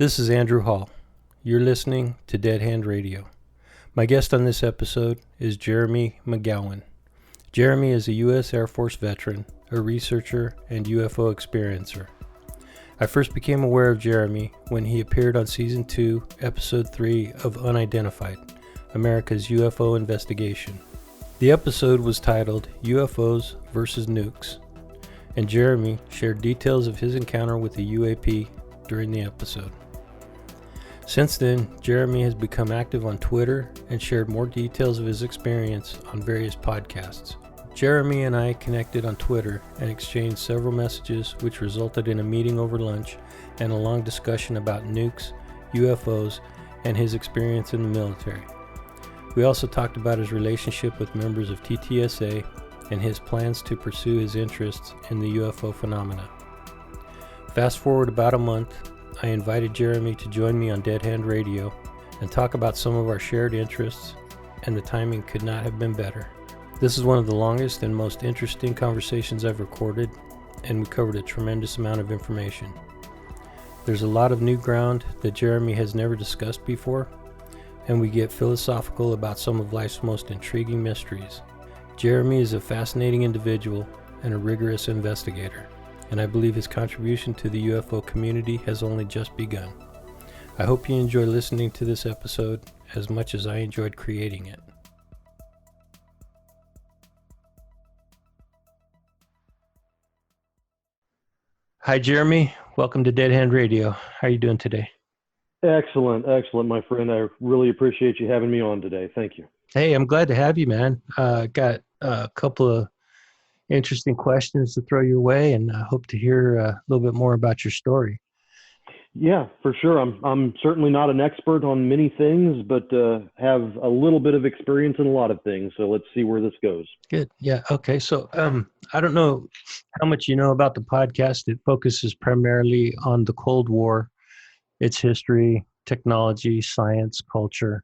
This is Andrew Hall. You're listening to Dead Hand Radio. My guest on this episode is Jeremy McGowan. Jeremy is a U.S. Air Force veteran, a researcher, and UFO experiencer. I first became aware of Jeremy when he appeared on Season 2, Episode 3 of Unidentified, America's UFO Investigation. The episode was titled UFOs vs. Nukes, and Jeremy shared details of his encounter with the UAP during the episode. Since then, Jeremy has become active on Twitter and shared more details of his experience on various podcasts. Jeremy and I connected on Twitter and exchanged several messages, which resulted in a meeting over lunch and a long discussion about nukes, UFOs, and his experience in the military. We also talked about his relationship with members of TTSA and his plans to pursue his interests in the UFO phenomena. Fast forward about a month, I invited Jeremy to join me on Dead Hand Radio and talk about some of our shared interests, and the timing could not have been better. This is one of the longest and most interesting conversations I've recorded, and we covered a tremendous amount of information. There's a lot of new ground that Jeremy has never discussed before, and we get philosophical about some of life's most intriguing mysteries. Jeremy is a fascinating individual and a rigorous investigator, and I believe his contribution to the UFO community has only just begun. I hope you enjoy listening to this episode as much as I enjoyed creating it. Hi, Jeremy. Welcome to Dead Hand Radio. How are you doing today? Excellent, my friend. I really appreciate you having me on today. Thank you. Hey, I'm glad to have you, man. Got a couple of interesting questions to throw your way, and I hope to hear a little bit more about your story. Yeah, for sure. I'm certainly not an expert on many things, but have a little bit of experience in a lot of things. So let's see where this goes. Good. Yeah. Okay. So I don't know how much you know about the podcast. It focuses primarily on the Cold War, its history, technology, science, culture,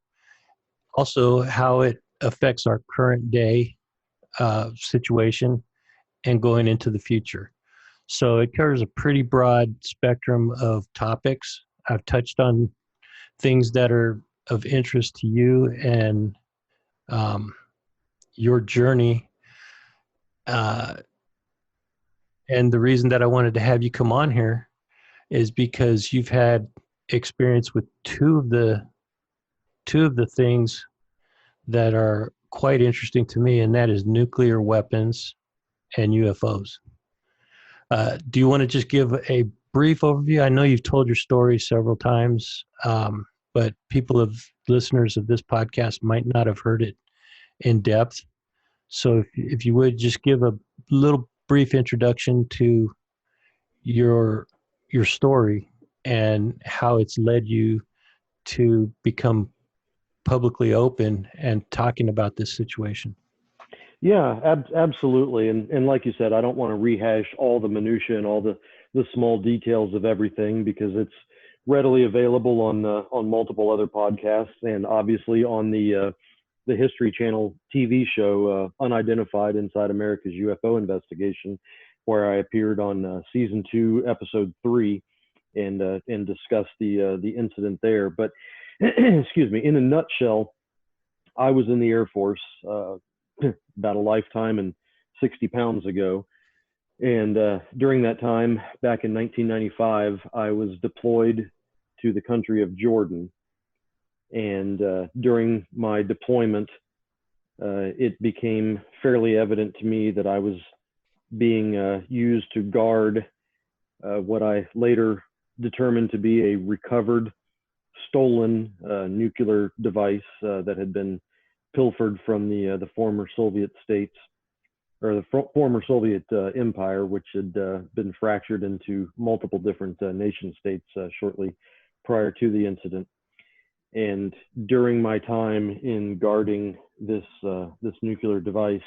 also how it affects our current day situation and going into the future. So it covers a pretty broad spectrum of topics. I've touched on things that are of interest to you and your journey. And the reason that I wanted to have you come on here is because you've had experience with two of the things that are quite interesting to me, and that is nuclear weapons and UFOs. Do you want to just give a brief overview? I know you've told your story several times, but listeners of this podcast might not have heard it in depth. So if you would just give a little brief introduction to your story and how it's led you to become publicly open and talking about this situation. Yeah, absolutely. And like you said, I don't want to rehash all the minutia and all the small details of everything, because it's readily available on multiple other podcasts, and obviously on the History Channel TV show Unidentified Inside America's UFO Investigation, where I appeared on Season 2, Episode 3, and discussed the incident there. But excuse me, in a nutshell, I was in the Air Force about a lifetime and 60 pounds ago. And during that time, back in 1995, I was deployed to the country of Jordan. And during my deployment, it became fairly evident to me that I was being used to guard what I later determined to be a recovered, stolen nuclear device that had been pilfered from the former Soviet states, or the former Soviet empire, which had been fractured into multiple different nation states shortly prior to the incident. And during my time in guarding this nuclear device,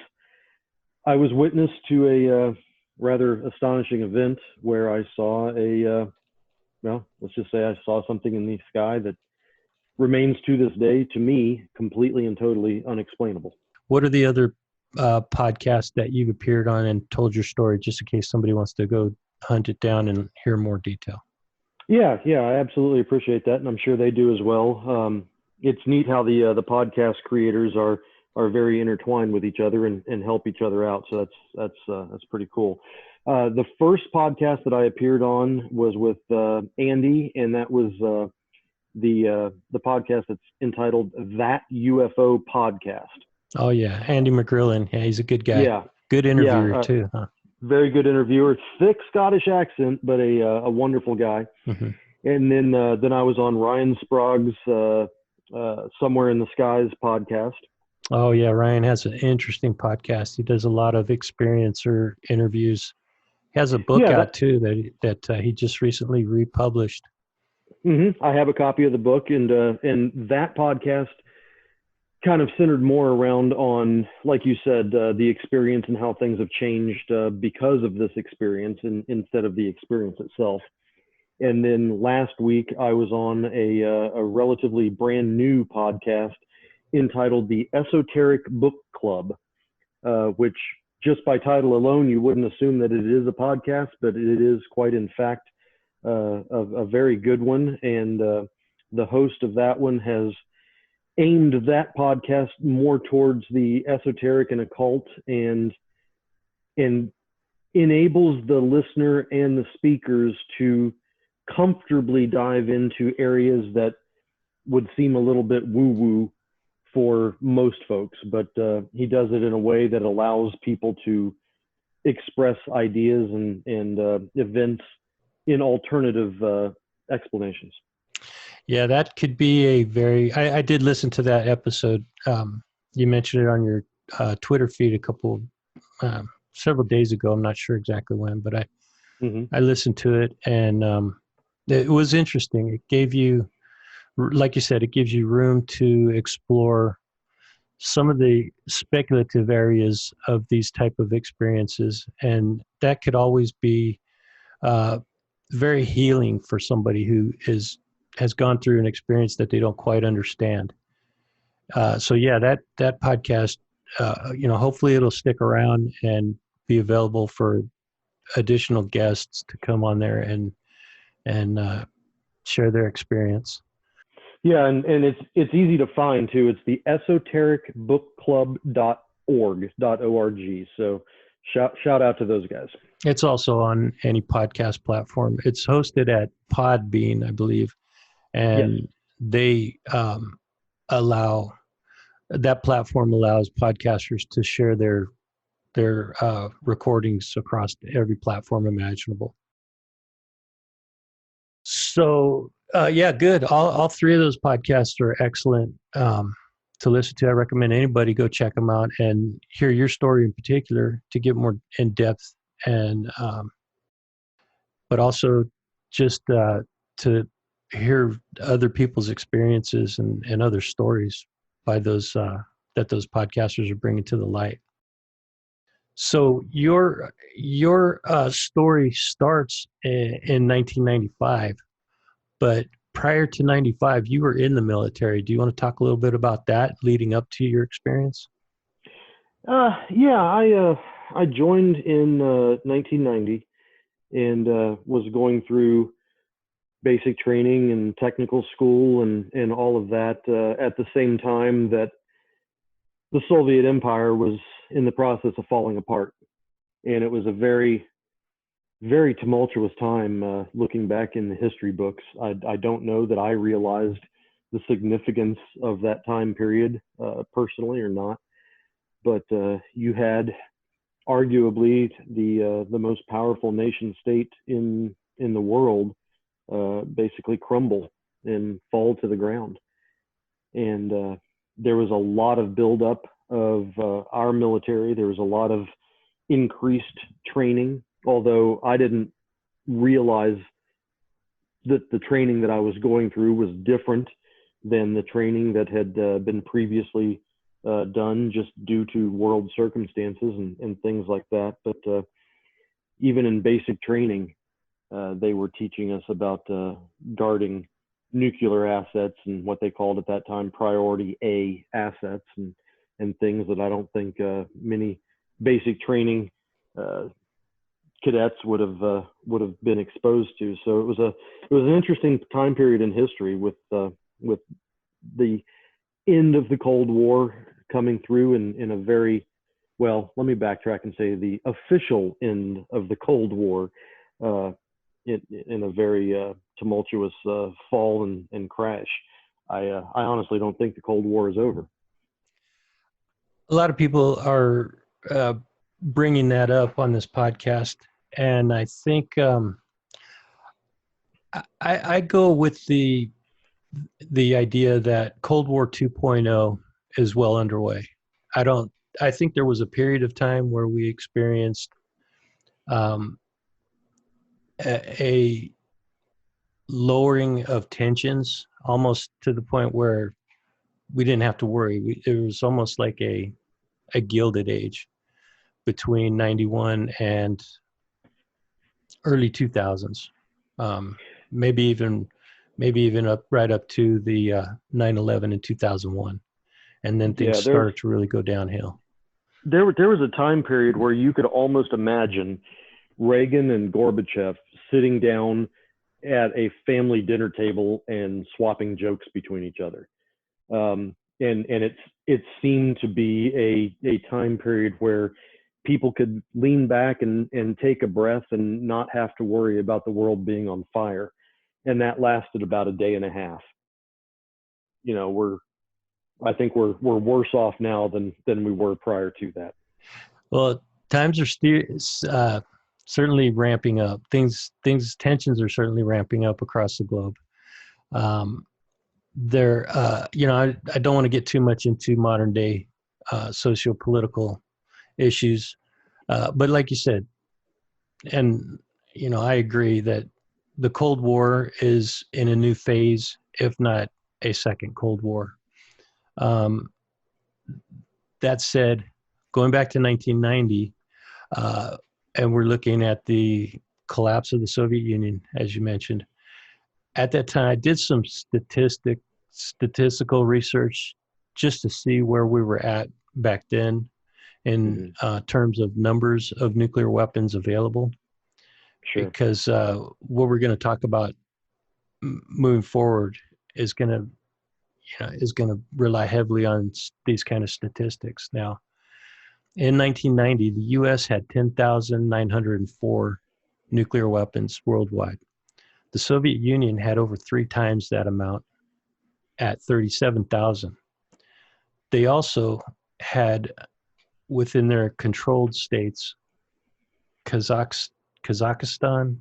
I was witness to a rather astonishing event where I saw let's just say I saw something in the sky that remains to this day, to me, completely and totally unexplainable. What are the other podcasts that you've appeared on and told your story, just in case somebody wants to go hunt it down and hear more detail? Yeah, I absolutely appreciate that, and I'm sure they do as well. It's neat how the podcast creators are very intertwined with each other and help each other out. So that's pretty cool. The first podcast that I appeared on was with Andy, and that was the podcast that's entitled That UFO Podcast. Oh yeah, Andy McGrillen. Yeah, he's a good guy. Yeah, Good interviewer yeah, too, huh? very good interviewer. Thick Scottish accent, but a wonderful guy. Hmm. And then I was on Ryan Sprague's Somewhere in the Skies podcast. Oh yeah, Ryan has an interesting podcast. He does a lot of experiencer interviews. He has a book Yeah, out too that he just recently republished. I have a copy of the book, and that podcast kind of centered more around on, like you said, the experience and how things have changed because of this experience, instead of the experience itself. And then last week I was on a relatively brand new podcast entitled the Esoteric Book Club, which just by title alone you wouldn't assume that it is a podcast, but it is quite in fact a very good one. And the host of that one has aimed that podcast more towards the esoteric and occult, and enables the listener and the speakers to comfortably dive into areas that would seem a little bit woo-woo for most folks, but he does it in a way that allows people to express ideas and events in alternative explanations. Yeah, that could be a very. I did listen to that episode. You mentioned it on your Twitter feed a couple, several days ago. I'm not sure exactly when, but Mm-hmm. I listened to it, and it was interesting. It gave you, like you said, it gives you room to explore some of the speculative areas of these type of experiences, and that could always be uh, very healing for somebody who has gone through an experience that they don't quite understand. So yeah, that podcast, hopefully it'll stick around and be available for additional guests to come on there and share their experience. Yeah, and it's easy to find too. It's the esotericbookclub.org. So shout out to those guys. It's also on any podcast platform. It's hosted at Podbean, I believe, Yes. and they allow that platform allows podcasters to share their recordings across every platform imaginable. So yeah, good. All three of those podcasts are excellent to listen to. I recommend anybody go check them out and hear your story in particular to get more in depth, and but also just to hear other people's experiences and other stories by those that those podcasters are bringing to the light. So your story starts in 1995, but prior to 95, you were in the military. Do you want to talk a little bit about that leading up to your experience? Yeah, I joined in 1990 and was going through basic training and technical school and all of that at the same time that the Soviet Empire was in the process of falling apart. And it was a very, very tumultuous time looking back in the history books. I don't know that I realized the significance of that time period personally or not, but you had arguably the most powerful nation state in the world basically crumble and fall to the ground. And there was a lot of buildup of our military. There was a lot of increased training, although I didn't realize that the training that I was going through was different than the training that had been previously done, just due to world circumstances and things like that. But even in basic training, they were teaching us about guarding nuclear assets and what they called at that time priority A assets, and things that I don't think many basic training cadets would have been exposed to. So it was an interesting time period in history with the end of the Cold War coming through in a very, well, let me backtrack and say the official end of the Cold War in a very tumultuous fall and crash. I honestly don't think the Cold War is over. A lot of people are bringing that up on this podcast, and I think I go with the idea that Cold War 2.0 is well underway. I think there was a period of time where we experienced a lowering of tensions, almost to the point where we didn't have to worry. It was almost like a gilded age between 91 and early 2000s. Maybe even right up to the 9/11 in 2001. And then things started to really go downhill. There was a time period where you could almost imagine Reagan and Gorbachev sitting down at a family dinner table and swapping jokes between each other. And it seemed to be a time period where people could lean back and take a breath and not have to worry about the world being on fire. And that lasted about a day and a half. You know, I think we're worse off now than we were prior to that. Well, times are certainly ramping up. Tensions are certainly ramping up across the globe. I don't want to get too much into modern day socio-political issues, but like you said, and I agree that the Cold War is in a new phase, if not a second Cold War. That said, going back to 1990, and we're looking at the collapse of the Soviet Union, as you mentioned. At that time, I did some statistical research just to see where we were at back then in terms of numbers of nuclear weapons available. Sure. Because what we're going to talk about moving forward is going to rely heavily on these kind of statistics. Now, in 1990, the U.S. had 10,904 nuclear weapons worldwide. The Soviet Union had over 3 times that amount at 37,000. They also had within their controlled states Kazakhstan,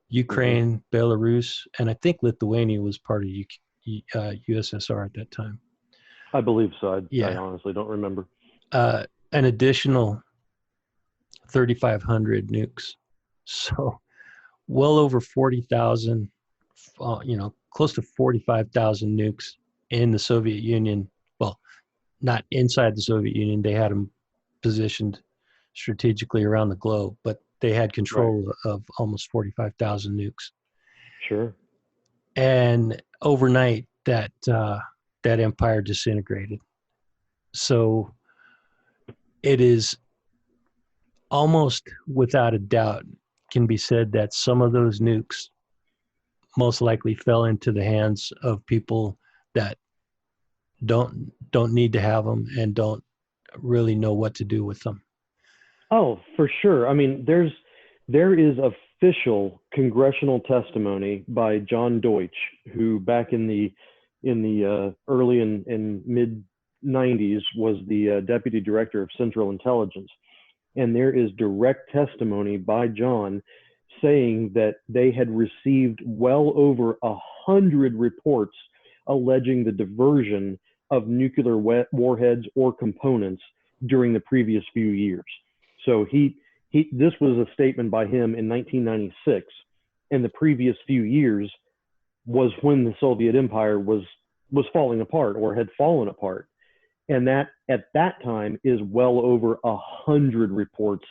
Ukraine, Belarus, and I think Lithuania was part of USSR at that time. I believe so. I honestly don't remember. An additional 3,500 nukes. So well over 40,000, close to 45,000 nukes in the Soviet Union. Well, not inside the Soviet Union. They had them positioned strategically around the globe, but they had control of almost 45,000 nukes. Sure. And overnight, that empire disintegrated. So it is almost without a doubt can be said that some of those nukes most likely fell into the hands of people that don't need to have them and don't really know what to do with them. Oh, for sure. I mean, there is official congressional testimony by John Deutsch, who back in the early and mid 90s was the deputy director of Central Intelligence. And there is direct testimony by John saying that they had received well over 100 reports alleging the diversion of nuclear warheads or components during the previous few years. So this was a statement by him in 1996, and the previous few years was when the Soviet Empire was falling apart or had fallen apart. And that at that time is well over 100 reports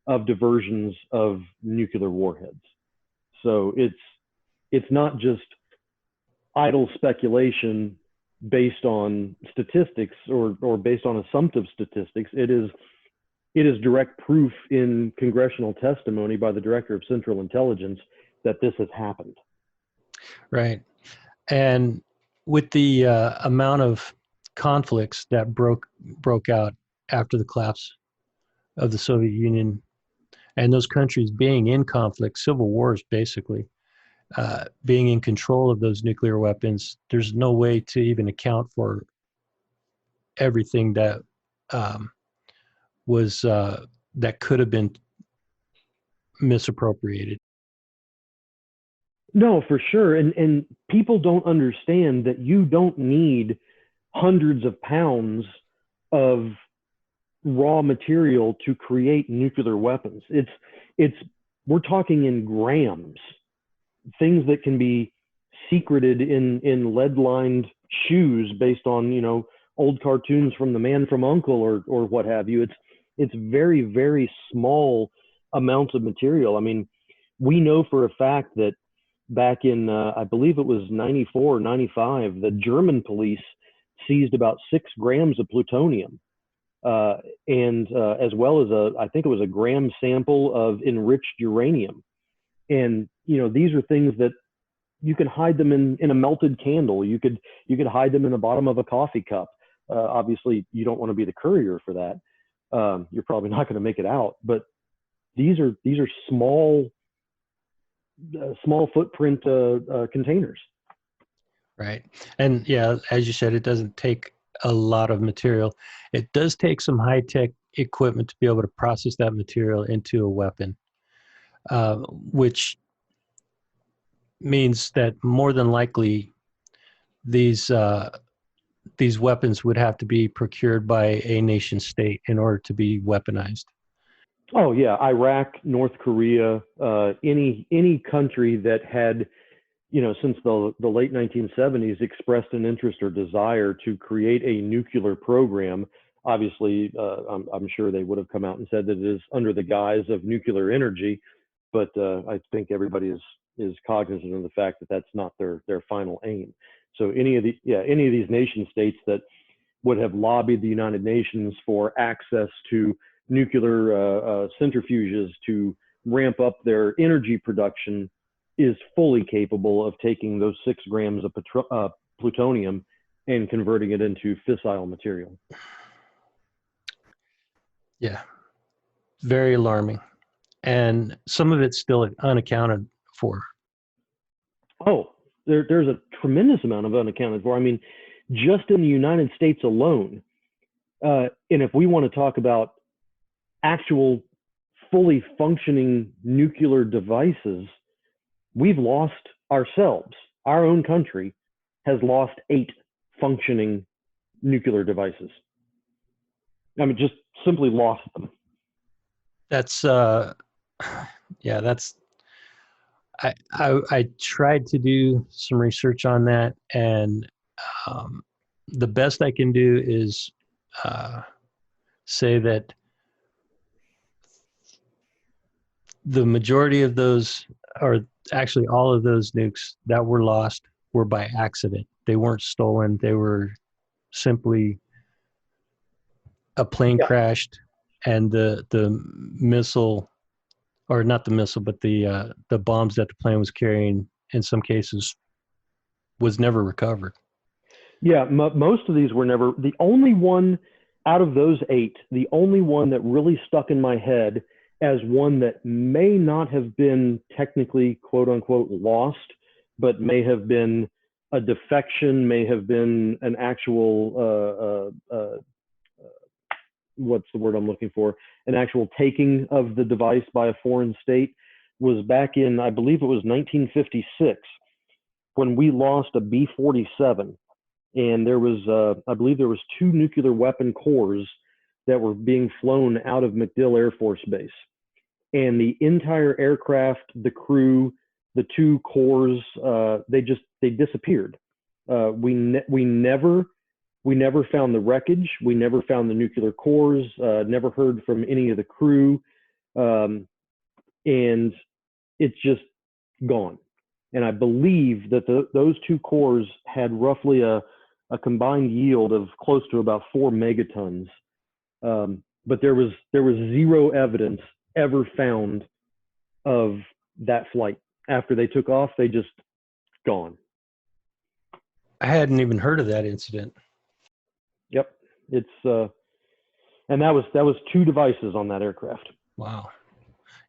of diversions of nuclear warheads. So it's not just idle speculation based on statistics or based on assumptive statistics. It it is direct proof in congressional testimony by the Director of Central Intelligence that this has happened. Right. And with the amount of conflicts that broke out after the collapse of the Soviet Union, and those countries being in conflict, civil wars basically, being in control of those nuclear weapons, there's no way to even account for everything that was that could have been misappropriated. No, for sure. And people don't understand that you don't need hundreds of pounds of raw material to create nuclear weapons. It's we're talking in grams, things that can be secreted in lead-lined shoes based on, you know, old cartoons from The Man from U.N.C.L.E. or what have you. It's very, very small amounts of material. I mean, we know for a fact that back in, I believe it was 94 or 95, the German police seized about 6 grams of plutonium, and as well as I think it was a gram sample of enriched uranium. And, you know, these are things that you can hide them in a melted candle. You could hide them in the bottom of a coffee cup. Obviously, you don't want to be the courier for that. You're probably not going to make it out. But these are small footprint containers. Right. And yeah, as you said, it doesn't take a lot of material. It does take some high-tech equipment to be able to process that material into a weapon, which means that more than likely these weapons would have to be procured by a nation state in order to be weaponized. Oh yeah, Iraq, North Korea, any country that had, you know, since the late 1970s expressed an interest or desire to create a nuclear program. Obviously, I'm sure they would have come out and said that it is under the guise of nuclear energy, but I think everybody is cognizant of the fact that that's not their final aim. So any of these nation states that would have lobbied the United Nations for access to nuclear centrifuges to ramp up their energy production is fully capable of taking those 6 grams of plutonium and converting it into fissile material. Yeah, very alarming. And some of it's still unaccounted for. Oh, there's a tremendous amount of unaccounted for. I mean, just in the United States alone, and if we want to talk about actual fully functioning nuclear devices, we've lost ourselves. Our own country has lost 8 functioning nuclear devices. I mean, just simply lost them. That's yeah, that's I tried to do some research on that, and the best I can do is say that the majority of those, or actually all of those nukes that were lost, were by accident. They weren't stolen. They were simply a plane crashed, and the missile, or not the missile, but the bombs that the plane was carrying, in some cases, was never recovered. Yeah, most of these were never. The only one out of those 8, the only one that really stuck in my head as one that may not have been technically quote unquote lost, but may have been a defection, may have been an actual what's the word I'm looking for? An actual taking of the device by a foreign state, was back in, I believe it was 1956, when we lost a B-47. And there was, I believe there was 2 nuclear weapon cores that were being flown out of MacDill Air Force Base. And the entire aircraft, the crew, the 2 cores, they disappeared. We never found the wreckage. We never found the nuclear cores. Never heard from any of the crew, and it's just gone. And I believe that those 2 cores had roughly a combined yield of close to about 4 megatons. but there was zero evidence ever found of that flight. After they took off, they just gone. I hadn't even heard of that incident. Yep, it's and that was 2 devices on that aircraft. Wow.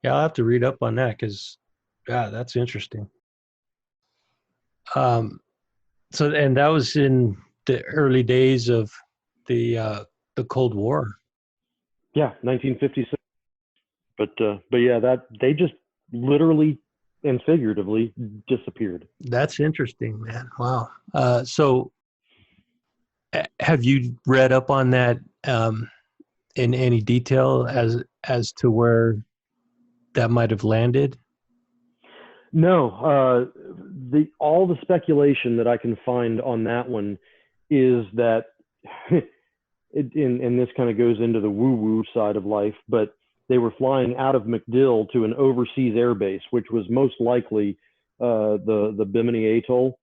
Yeah, I'll have to read up on that because, yeah, that's interesting. So, and that was in the early days of the Cold War. Yeah, 1956. But yeah, that they just literally and figuratively disappeared. That's interesting, man. Wow. So, have you read up on that in any detail as to where that might have landed? No, all the speculation that I can find on that one is that, and this kind of goes into the woo-woo side of life, but they were flying out of MacDill to an overseas airbase, which was most likely the Bimini Atoll.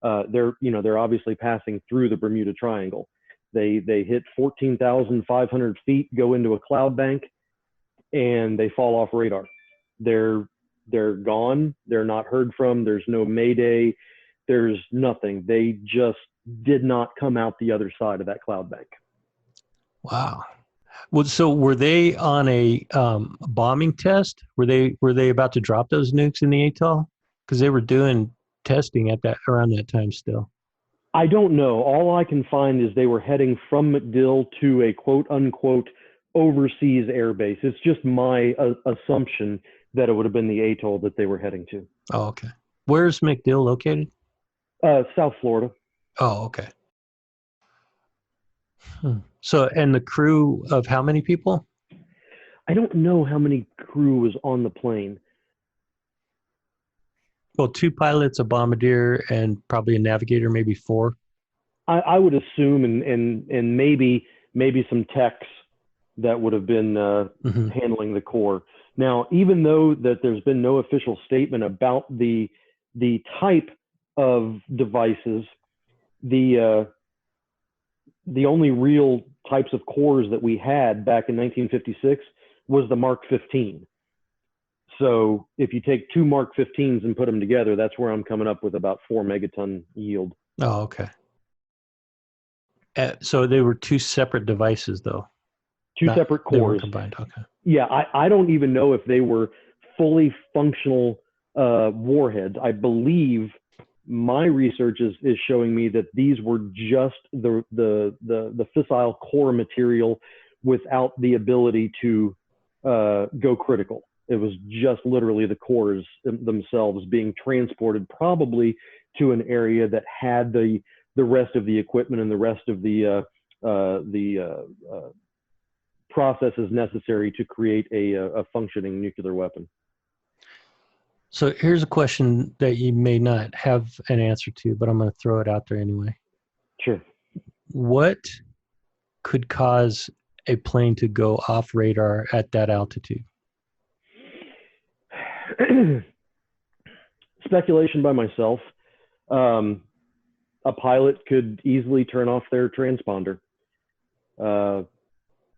They're obviously passing through the Bermuda Triangle. They hit 14,500 feet, go into a cloud bank, and they fall off radar. They're gone. They're not heard from. There's no mayday. There's nothing. They just did not come out the other side of that cloud bank. Wow. Well, so were they on a bombing test? Were they about to drop those nukes in the atoll? Because they were doing testing around that time still. I don't know. All I can find is they were heading from MacDill to a quote unquote overseas airbase. It's just my assumption that it would have been the atoll that they were heading to. Oh, okay. Where's MacDill located? South Florida. Oh, okay. So, and the crew of how many people? I don't know how many crew was on the plane. Well, 2 pilots, a bombardier, and probably a navigator, maybe 4. I would assume, and maybe some techs that would have been handling the core. Now, even though that there's been no official statement about the type of devices, the only real types of cores that we had back in 1956 was the Mark 15. So if you take 2 Mark 15s and put them together, that's where I'm coming up with about 4 megaton yield. Oh, okay. So they were 2 separate devices, though. 2 separate cores. They were combined. Okay. Yeah, I don't even know if they were fully functional warheads. I believe my research is showing me that these were just the fissile core material without the ability to go critical. It was just literally the cores themselves being transported probably to an area that had the rest of the equipment and the rest of the processes necessary to create a functioning nuclear weapon. So here's a question that you may not have an answer to, but I'm going to throw it out there anyway. Sure. What could cause a plane to go off radar at that altitude? Speculation by myself. A pilot could easily turn off their transponder.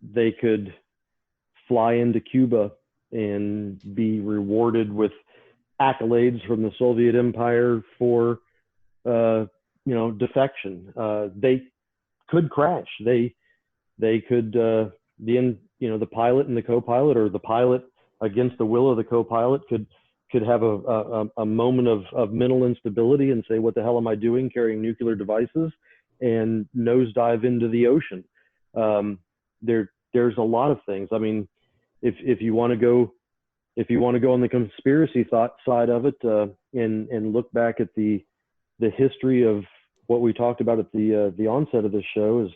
They could fly into Cuba and be rewarded with accolades from the Soviet Empire for, defection. They could crash. They could the pilot and the co-pilot, or the pilot against the will of the co-pilot, could have a moment of mental instability and say, what the hell am I doing carrying nuclear devices, and nosedive into the ocean. There's a lot of things. I mean, if you want to go on the conspiracy side of it, and look back at the history of what we talked about at the onset of this show, is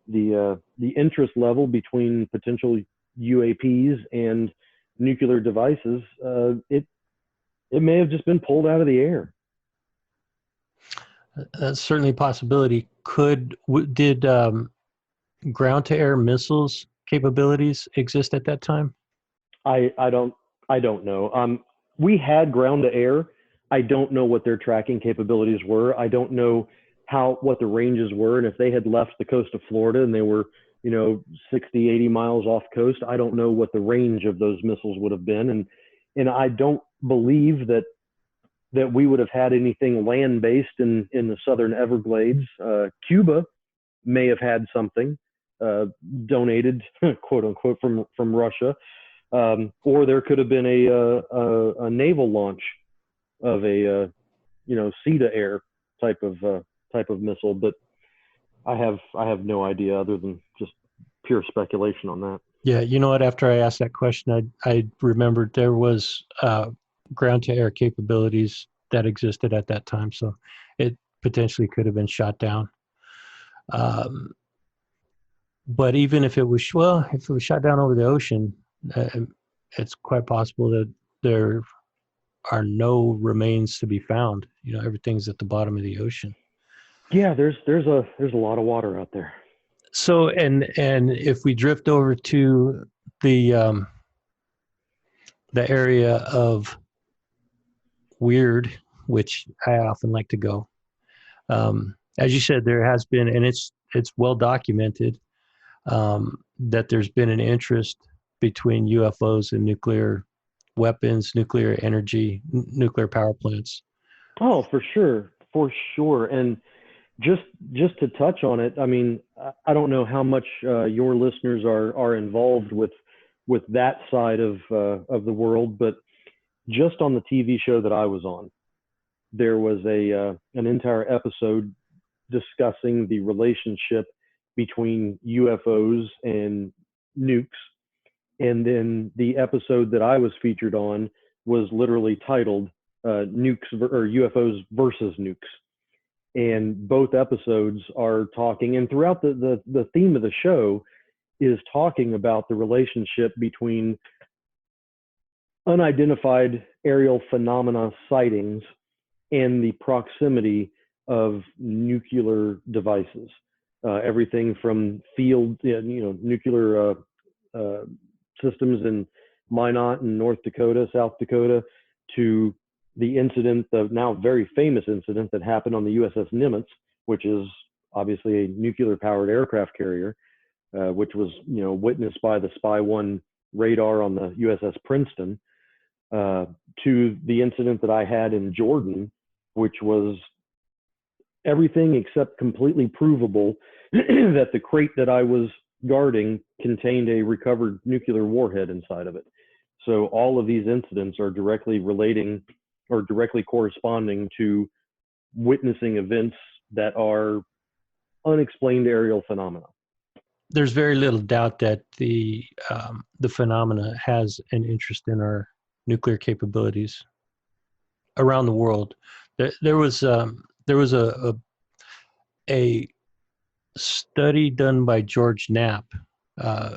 the interest level between potential UAPs and nuclear devices. It may have just been pulled out of the air. That's certainly a possibility. Did ground-to-air missiles capabilities exist at that time? I don't know. We had ground-to-air. I don't know what their tracking capabilities were. I don't know what the ranges were, and if they had left the coast of Florida and they were 60, 80 miles off coast. I don't know what the range of those missiles would have been. And I don't believe that we would have had anything land-based in the southern Everglades. Cuba may have had something donated, quote unquote, from Russia, or there could have been a naval launch of a sea to air type of missile. But I have no idea other than just pure speculation on that. Yeah, you know what? After I asked that question, I remembered there was ground-to-air capabilities that existed at that time, so it potentially could have been shot down. But even if it was shot down over the ocean, it's quite possible that there are no remains to be found. Everything's at the bottom of the ocean. Yeah, there's a lot of water out there. So, and if we drift over to the area of weird, which I often like to go, as you said, there has been, and it's well documented, that there's been an interest between UFOs and nuclear weapons, nuclear energy, nuclear power plants. Oh, for sure. And just to touch on it, I mean, I don't know how much your listeners are involved with that side of the world, but just on the TV show that I was on, there was an entire episode discussing the relationship between UFOs and nukes. And then the episode that I was featured on was literally titled Nukes or UFOs versus Nukes. And both episodes are talking, and throughout the theme of the show is talking about the relationship between unidentified aerial phenomena sightings and the proximity of nuclear devices. Everything from field, nuclear systems in Minot in North Dakota, South Dakota, to the incident, the now very famous incident that happened on the USS Nimitz, which is obviously a nuclear-powered aircraft carrier, which was witnessed by the Spy-1 radar on the USS Princeton, to the incident that I had in Jordan, which was everything except completely provable that the crate that I was guarding contained a recovered nuclear warhead inside of it. So all of these incidents are directly relating or directly corresponding to witnessing events that are unexplained aerial phenomena. There's very little doubt that the phenomena has an interest in our nuclear capabilities around the world. There was a study done by George Knapp,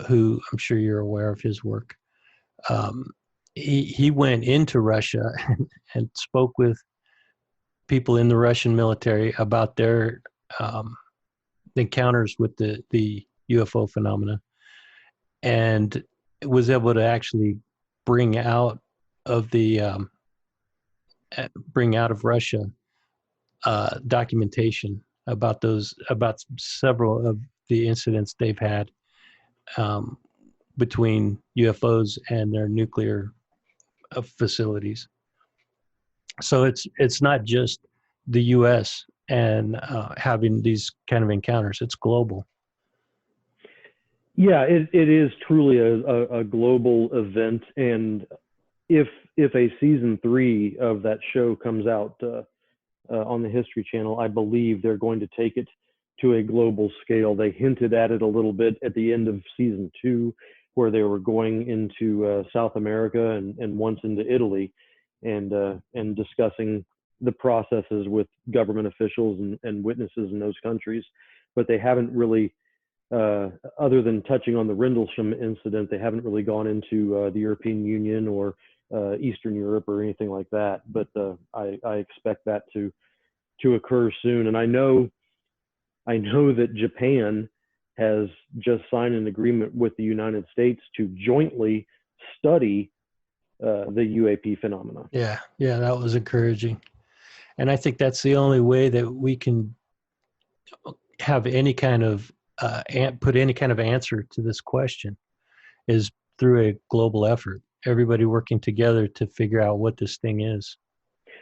who I'm sure you're aware of his work. He went into Russia and spoke with people in the Russian military about their encounters with the UFO phenomena, and was able to actually bring out of Russia documentation about several of the incidents they've had between UFOs and their nuclear facilities. So it's not just the U.S. and having these kind of encounters. It's global. Yeah, it is truly a global event, and if a season 3 of that show comes out on the History Channel, I believe they're going to take it to a global scale. They hinted at it a little bit at the end of season 2, where they were going into South America and once into Italy, and discussing the processes with government officials and witnesses in those countries. But they haven't really, other than touching on the Rendlesham incident, they haven't really gone into the European Union or Eastern Europe or anything like that. But I expect that to occur soon. And I know that Japan has just signed an agreement with the United States to jointly study the UAP phenomena. Yeah, that was encouraging. And I think that's the only way that we can have any kind of put any kind of answer to this question is through a global effort. Everybody working together to figure out what this thing is.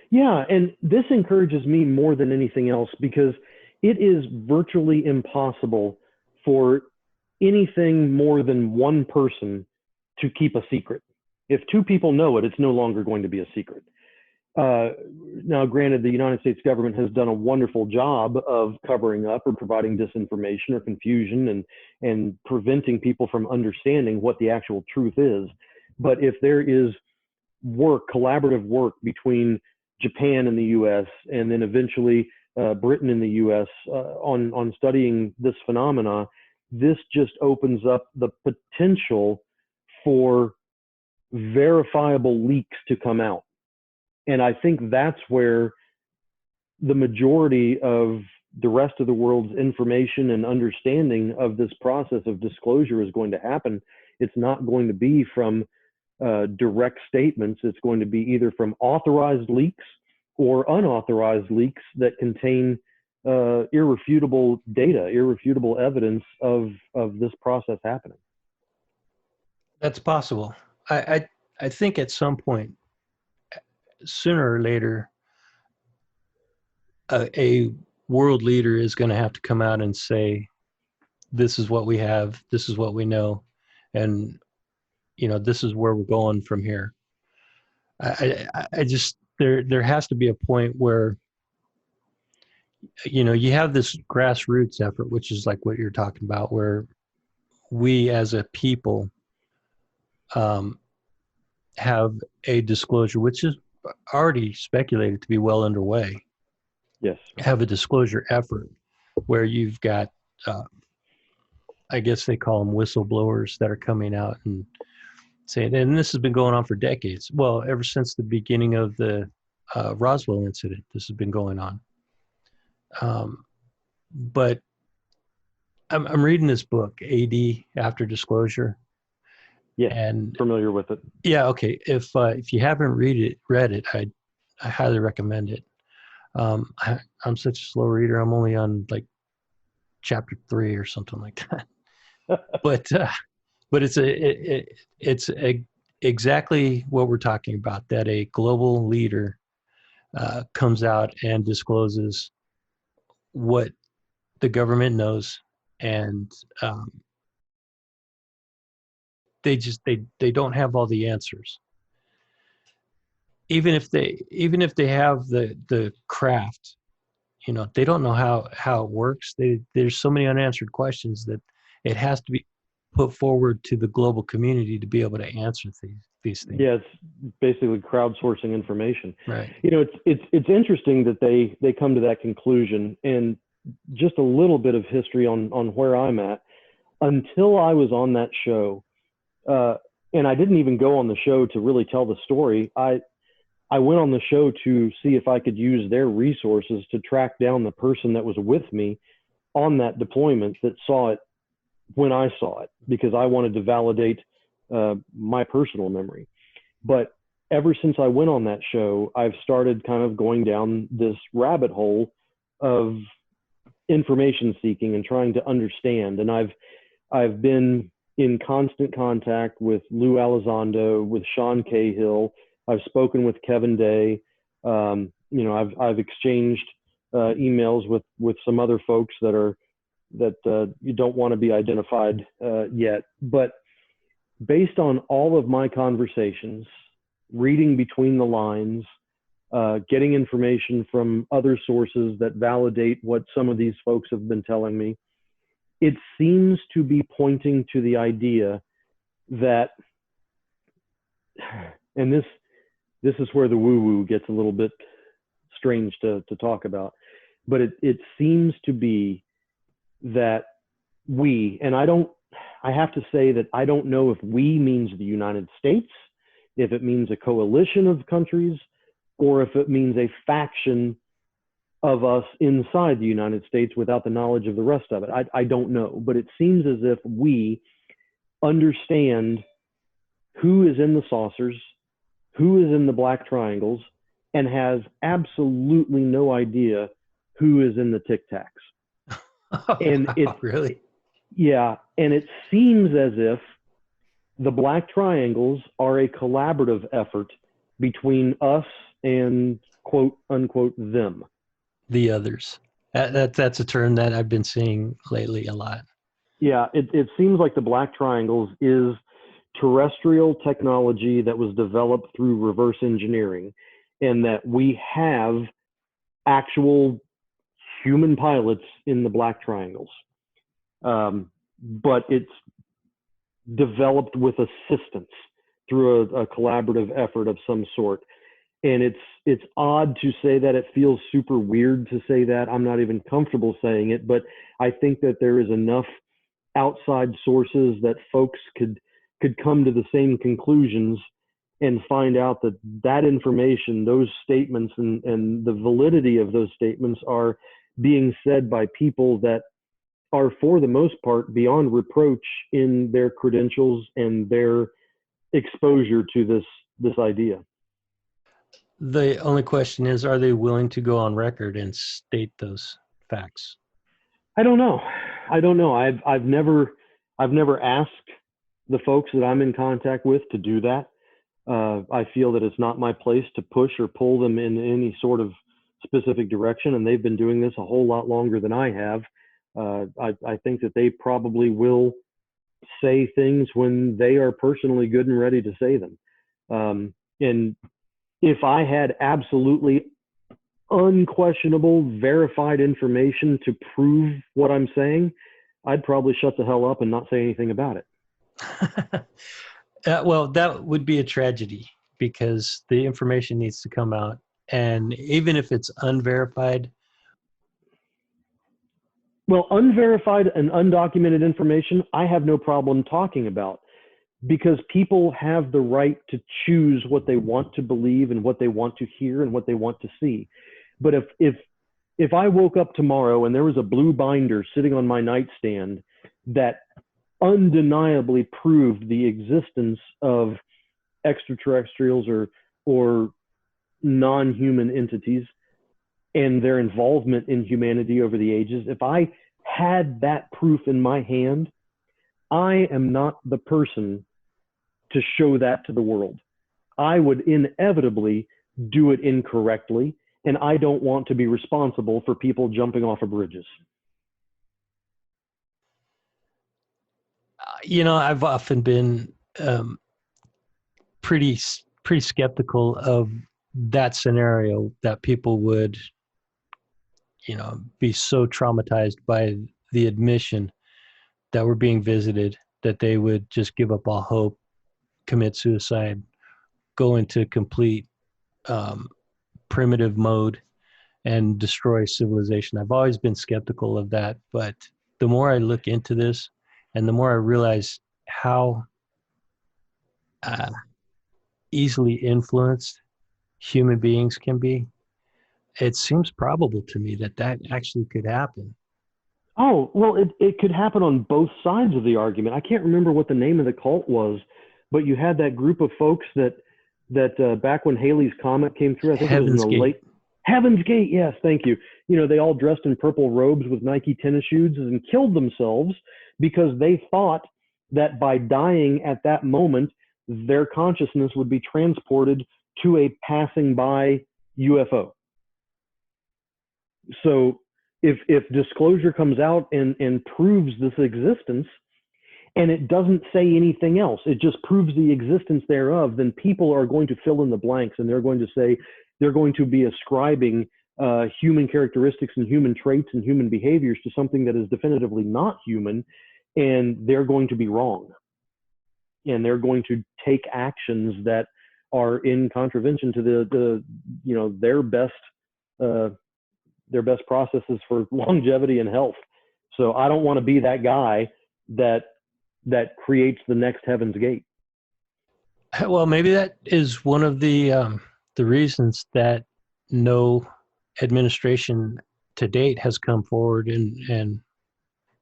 Yeah, and this encourages me more than anything else because it is virtually impossible for anything more than one person to keep a secret. If two people know it, it's no longer going to be a secret. Now, granted, the United States government has done a wonderful job of covering up or providing disinformation or confusion and preventing people from understanding what the actual truth is. But if there is collaborative work between Japan and the U.S. and then eventually Britain and the U.S. On studying this phenomena, this just opens up the potential for verifiable leaks to come out. And I think that's where the majority of the rest of the world's information and understanding of this process of disclosure is going to happen. It's not going to be from direct statements. It's going to be either from authorized leaks or unauthorized leaks that contain irrefutable data, irrefutable evidence of this process happening. That's possible. I think at some point, sooner or later, a world leader is going to have to come out and say, this is what we have, this is what we know, and this is where we're going from here. I just there has to be a point where you have this grassroots effort, which is like what you're talking about, where we as a people have a disclosure, which is already speculated to be well underway. Yes. Have a disclosure effort where you've got, I guess they call them whistleblowers that are coming out and saying, and this has been going on for decades. Well, ever since the beginning of the Roswell incident, this has been going on. But I'm reading this book, AD, After Disclosure. Yeah, and familiar with it. Yeah, okay. If you haven't read it, I highly recommend it. I'm such a slow reader. I'm only on like chapter 3 or something like that. But it's exactly what we're talking about. That a global leader comes out and discloses what the government knows, and they don't have all the answers. Even if they have the craft, they don't know how it works. There's so many unanswered questions that it has to be put forward to the global community to be able to answer these things. Yeah, it's basically crowdsourcing information. Right. It's interesting that they come to that conclusion. And just a little bit of history on where I'm at. Until I was on that show, and I didn't even go on the show to really tell the story. I went on the show to see if I could use their resources to track down the person that was with me on that deployment that saw it when I saw it, because I wanted to validate my personal memory. But ever since I went on that show, I've started kind of going down this rabbit hole of information seeking and trying to understand. And I've been in constant contact with Lou Elizondo, with Sean Cahill. I've spoken with Kevin Day. I've exchanged emails with some other folks that you don't want to be identified yet. But based on all of my conversations, reading between the lines, getting information from other sources that validate what some of these folks have been telling me, it seems to be pointing to the idea that, and this is where the woo-woo gets a little bit strange to talk about, but it seems to be that we, and I have to say that I don't know if we means the United States, if it means a coalition of countries, or if it means a faction of us inside the United States without the knowledge of the rest of it. I don't know, but it seems as if we understand who is in the saucers, who is in the black triangles, and has absolutely no idea who is in the Tic Tacs. And it's really, Yeah, and it seems as if the black triangles are a collaborative effort between us and quote unquote them. The others. That's a term that I've been seeing lately a lot. Yeah, it seems like the black triangles is terrestrial technology that was developed through reverse engineering, and that we have actual human pilots in the black triangles. But it's developed with assistance through a collaborative effort of some sort. And it's odd to say that. It feels super weird to say that. I'm not even comfortable saying it, but I think that there is enough outside sources that folks could come to the same conclusions and find out that that information, those statements, and the validity of those statements are being said by people that are, for the most part, beyond reproach in their credentials and their exposure to this idea. The only question is, are they willing to go on record and state those facts? I don't know. I've never asked the folks that I'm in contact with to do that. I feel that it's not my place to push or pull them in any sort of specific direction, and they've been doing this a whole lot longer than I have. I think that they probably will say things when they are personally good and ready to say them. And if I had absolutely unquestionable, verified information to prove what I'm saying, I'd probably shut the hell up and not say anything about it. Well, that would be a tragedy because the information needs to come out. And even if it's unverified. Well, unverified and undocumented information, I have no problem talking about, because people have the right to choose what they want to believe and what they want to hear and what they want to see. But if I woke up tomorrow and there was a blue binder sitting on my nightstand that undeniably proved the existence of extraterrestrials or non-human entities and their involvement in humanity over the ages, if I had that proof in my hand, I am not the person to show that to the world. I would inevitably do it incorrectly, and I don't want to be responsible for people jumping off of bridges. I've often been pretty skeptical of that scenario, that people would, be so traumatized by the admission that we're being visited that they would just give up all hope, commit suicide, go into complete primitive mode, and destroy civilization. I've always been skeptical of that, but the more I look into this and the more I realize how easily influenced human beings can be, it seems probable to me that actually could happen. Oh, well, it could happen on both sides of the argument. I can't remember what the name of the cult was, but you had that group of folks that back when Halley's Comet came through, I think it was in the late Heaven's Gate. Yes, thank you. They all dressed in purple robes with Nike tennis shoes and killed themselves because they thought that by dying at that moment, their consciousness would be transported to a passing by UFO. So if disclosure comes out and proves this existence, and it doesn't say anything else, it just proves the existence thereof, then people are going to fill in the blanks, and they're going to say, they're going to be ascribing human characteristics and human traits and human behaviors to something that is definitively not human, and they're going to be wrong. And they're going to take actions that are in contravention to their best processes for longevity and health. So I don't want to be that guy that creates the next Heaven's Gate. Well, maybe that is one of the reasons that no administration to date has come forward and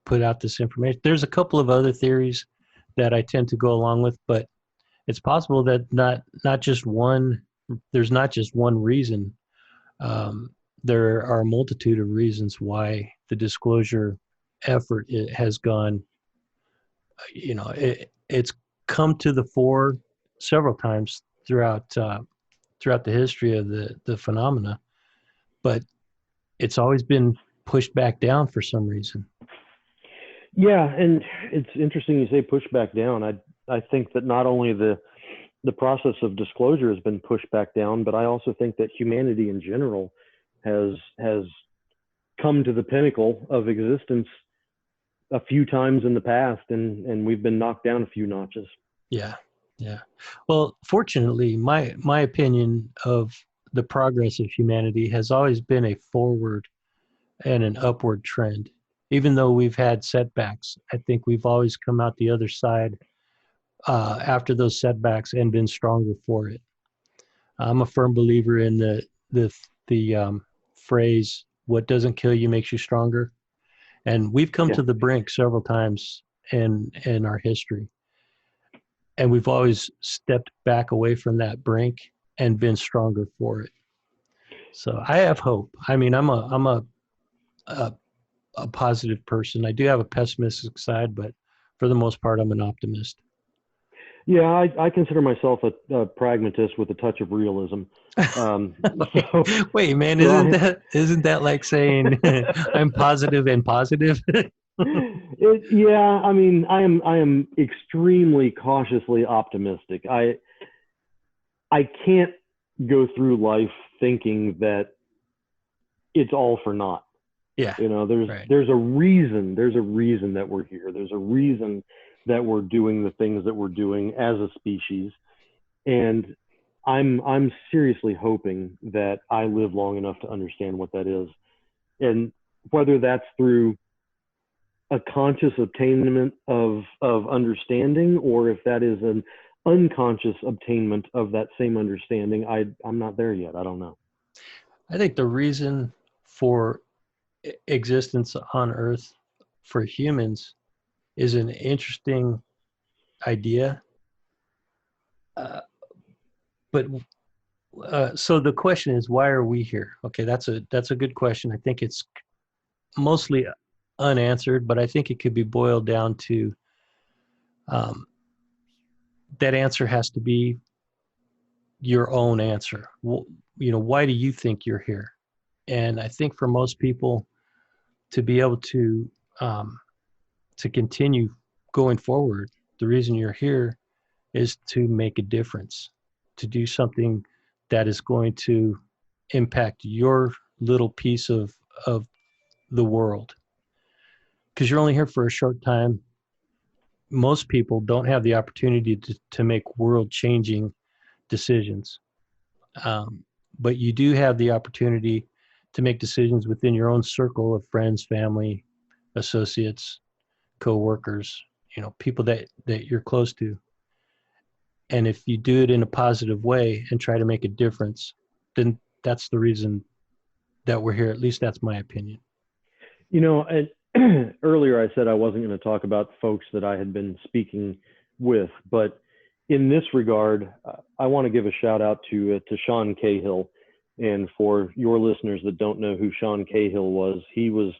put out this information. There's a couple of other theories that I tend to go along with, but it's possible that there's not just one reason. There are a multitude of reasons why the disclosure effort has gone it's come to the fore several times throughout the history of the phenomena, but it's always been pushed back down for some reason. Yeah, and it's interesting you say push back down. I think that not only the process of disclosure has been pushed back down, but I also think that humanity in general has come to the pinnacle of existence a few times in the past, and we've been knocked down a few notches. Yeah, yeah. Well, fortunately, my opinion of the progress of humanity has always been a forward and an upward trend. Even though we've had setbacks, I think we've always come out the other side after those setbacks and been stronger for it. I'm a firm believer in the phrase "What doesn't kill you makes you stronger," and we've come Yeah. to the brink several times in our history, and we've always stepped back away from that brink and been stronger for it. So I have hope. I mean, a, a positive person. I do have a pessimistic side, but for the most part, I'm an optimist. Yeah, I consider myself a pragmatist with a touch of realism. Um, so, Wait, man, so isn't that like saying I'm positive and positive? yeah, I mean, I am extremely cautiously optimistic. I can't go through life thinking that it's all for naught. Yeah, There's right. there's a reason. There's a reason that we're here. There's a reason that we're doing the things that we're doing as a species. And I'm seriously hoping that I live long enough to understand what that is. And whether that's through a conscious attainment of understanding, or if that is an unconscious obtainment of that same understanding, I'm not there yet. I don't know. I think the reason for existence on Earth for humans is an interesting idea. But so the question is, why are we here? Okay, that's a good question. I think it's mostly unanswered, but I think it could be boiled down to um, that answer has to be your own answer. Well, why do you think you're here? And I think for most people, to be able um, to continue going forward, the reason you're here is to make a difference, to do something that is going to impact your little piece of the world. Because you're only here for a short time. Most people don't have the opportunity to make world changing decisions. Um, but you do have the opportunity to make decisions within your own circle of friends, family, associates, co-workers, people that you're close to. And if you do it in a positive way and try to make a difference, then that's the reason that we're here. At least that's my opinion. And earlier I said I wasn't going to talk about folks that I had been speaking with, but in this regard, I want to give a shout out to Sean Cahill. And for your listeners that don't know who Sean Cahill was, he was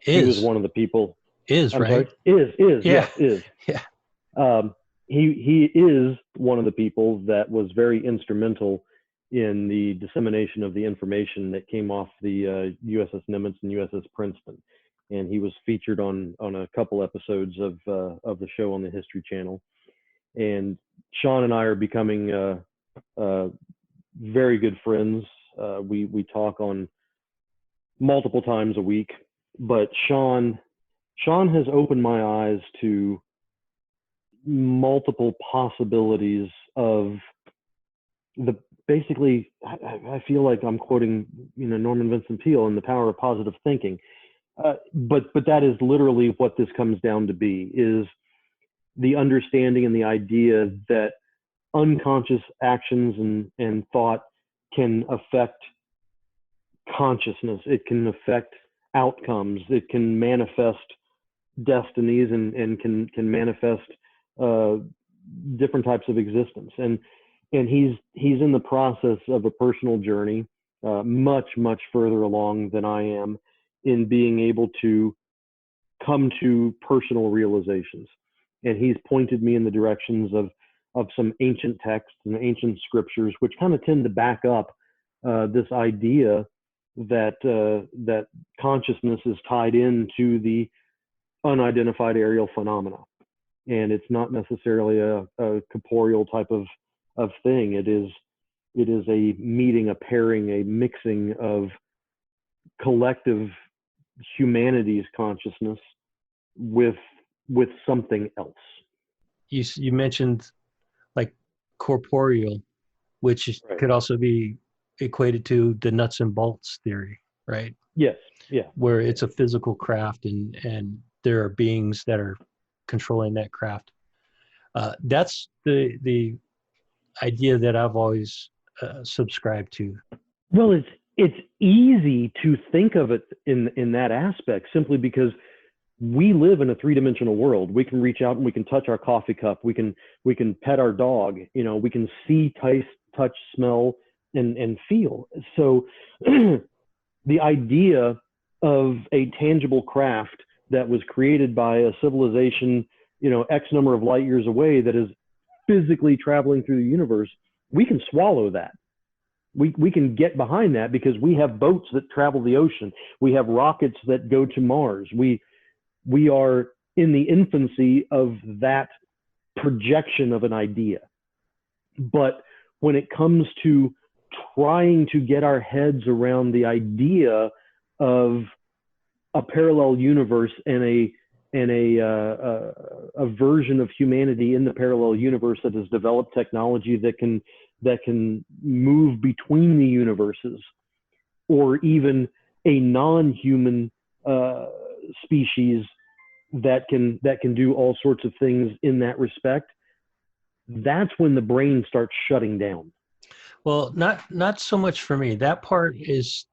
one of the people. Is I'm right? Sorry, is Yeah. yes, is. Yeah. He is one of the people that was very instrumental in the dissemination of the information that came off the USS Nimitz and USS Princeton, and he was featured on a couple episodes of the show on the History Channel. And Sean and I are becoming very good friends. We talk on multiple times a week, but Sean has opened my eyes to multiple possibilities of the basically I feel like I'm quoting Norman Vincent Peale in The Power of Positive Thinking, but that is literally what this comes down to be, is the understanding and the idea that unconscious actions and thought can affect consciousness. It can affect outcomes. It can manifest destinies and can manifest different types of existence. And he's in the process of a personal journey, much further along than I am, in being able to come to personal realizations. and he's pointed me in the directions of some ancient texts and ancient scriptures, which kind of tend to back up this idea that that consciousness is tied into the unidentified aerial phenomena, and it's not necessarily a corporeal type of thing. It is a meeting, a pairing, a mixing of collective humanity's consciousness with something else. You mentioned like corporeal, which Right. could also be equated to the nuts and bolts theory, right? Yes. Yeah. Where it's a physical craft and there are beings that are controlling that craft. That's the idea that I've always subscribed to. Well, it's easy to think of it in that aspect, simply because we live in a three-dimensional world. We can reach out and we can touch our coffee cup. We can pet our dog. You know, we can see, taste, touch, smell, and feel. So the idea of a tangible craft that was created by a civilization, you know, X number of light years away, that is physically traveling through the universe, we can swallow that. We can get behind that because we have boats that travel the ocean. We have rockets that go to Mars. We are in the infancy of that projection of an idea. But when it comes to trying to get our heads around the idea of a parallel universe and a version of humanity in the parallel universe that has developed technology that can move between the universes, or even a non-human species that can do all sorts of things in that respect, that's when the brain starts shutting down. Well, not so much for me. That part is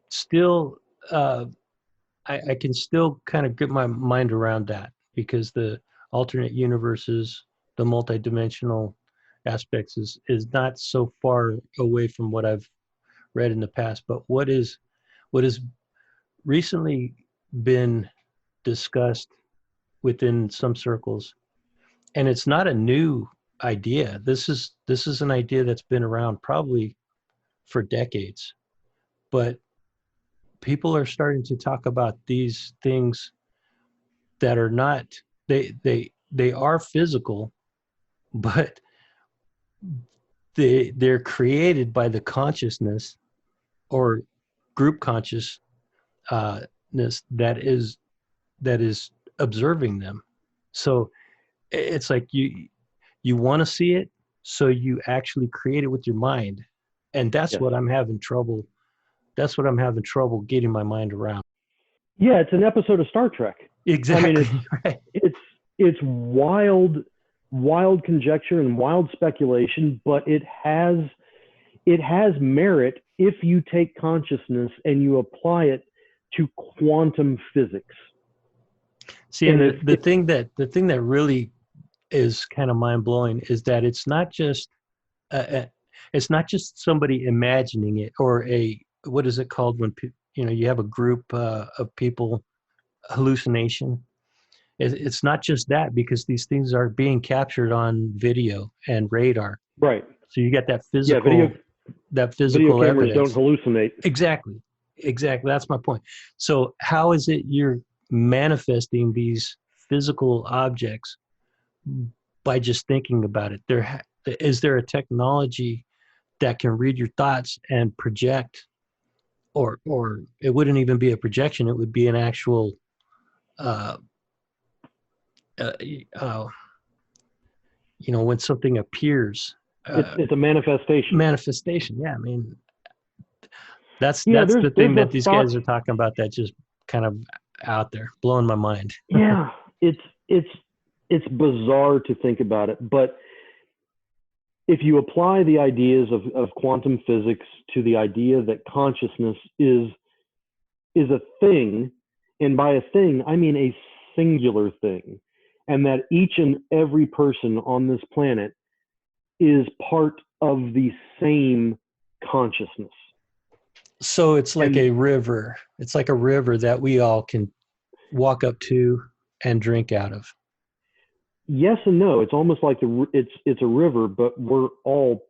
still, I can still kind of get my mind around that, because the alternate universes, the multidimensional aspects is not so far away from what I've read in the past. But what has recently been discussed within some circles, and it's not a new idea. This is an idea that's been around probably for decades, but people are starting to talk about these things that are not, they are physical, but they're created by the consciousness or group consciousness that is observing them. So it's like you want to see it, so you actually create it with your mind, and that's Yes. what I'm having trouble. That's what I'm having trouble getting my mind around. Yeah, it's an episode of Star Trek. Exactly. I mean, right. it's wild conjecture and wild speculation, but it has merit if you take consciousness and you apply it to quantum physics. See, and the thing that really is kind of mind blowing is that it's not just somebody imagining it, or what is it called when you have a group of people hallucination. It's not just that, because these things are being captured on video and radar. Right. So you get that physical, video cameras evidence. Don't hallucinate. Exactly. That's my point. So how is it you're manifesting these physical objects by just thinking about it? Is there a technology that can read your thoughts and project, or it wouldn't even be a projection, it would be an actual when something appears, it's a manifestation. Yeah, I mean, that's the thing that these guys are talking about, that just kind of out there, blowing my mind. Yeah, it's bizarre to think about it, but if you apply the ideas of quantum physics to the idea that consciousness is a thing, and by a thing I mean a singular thing, and that each and every person on this planet is part of the same consciousness. So it's like a river. It's like a river that we all can walk up to and drink out of. yes and no. It's almost like it's a river, but we're all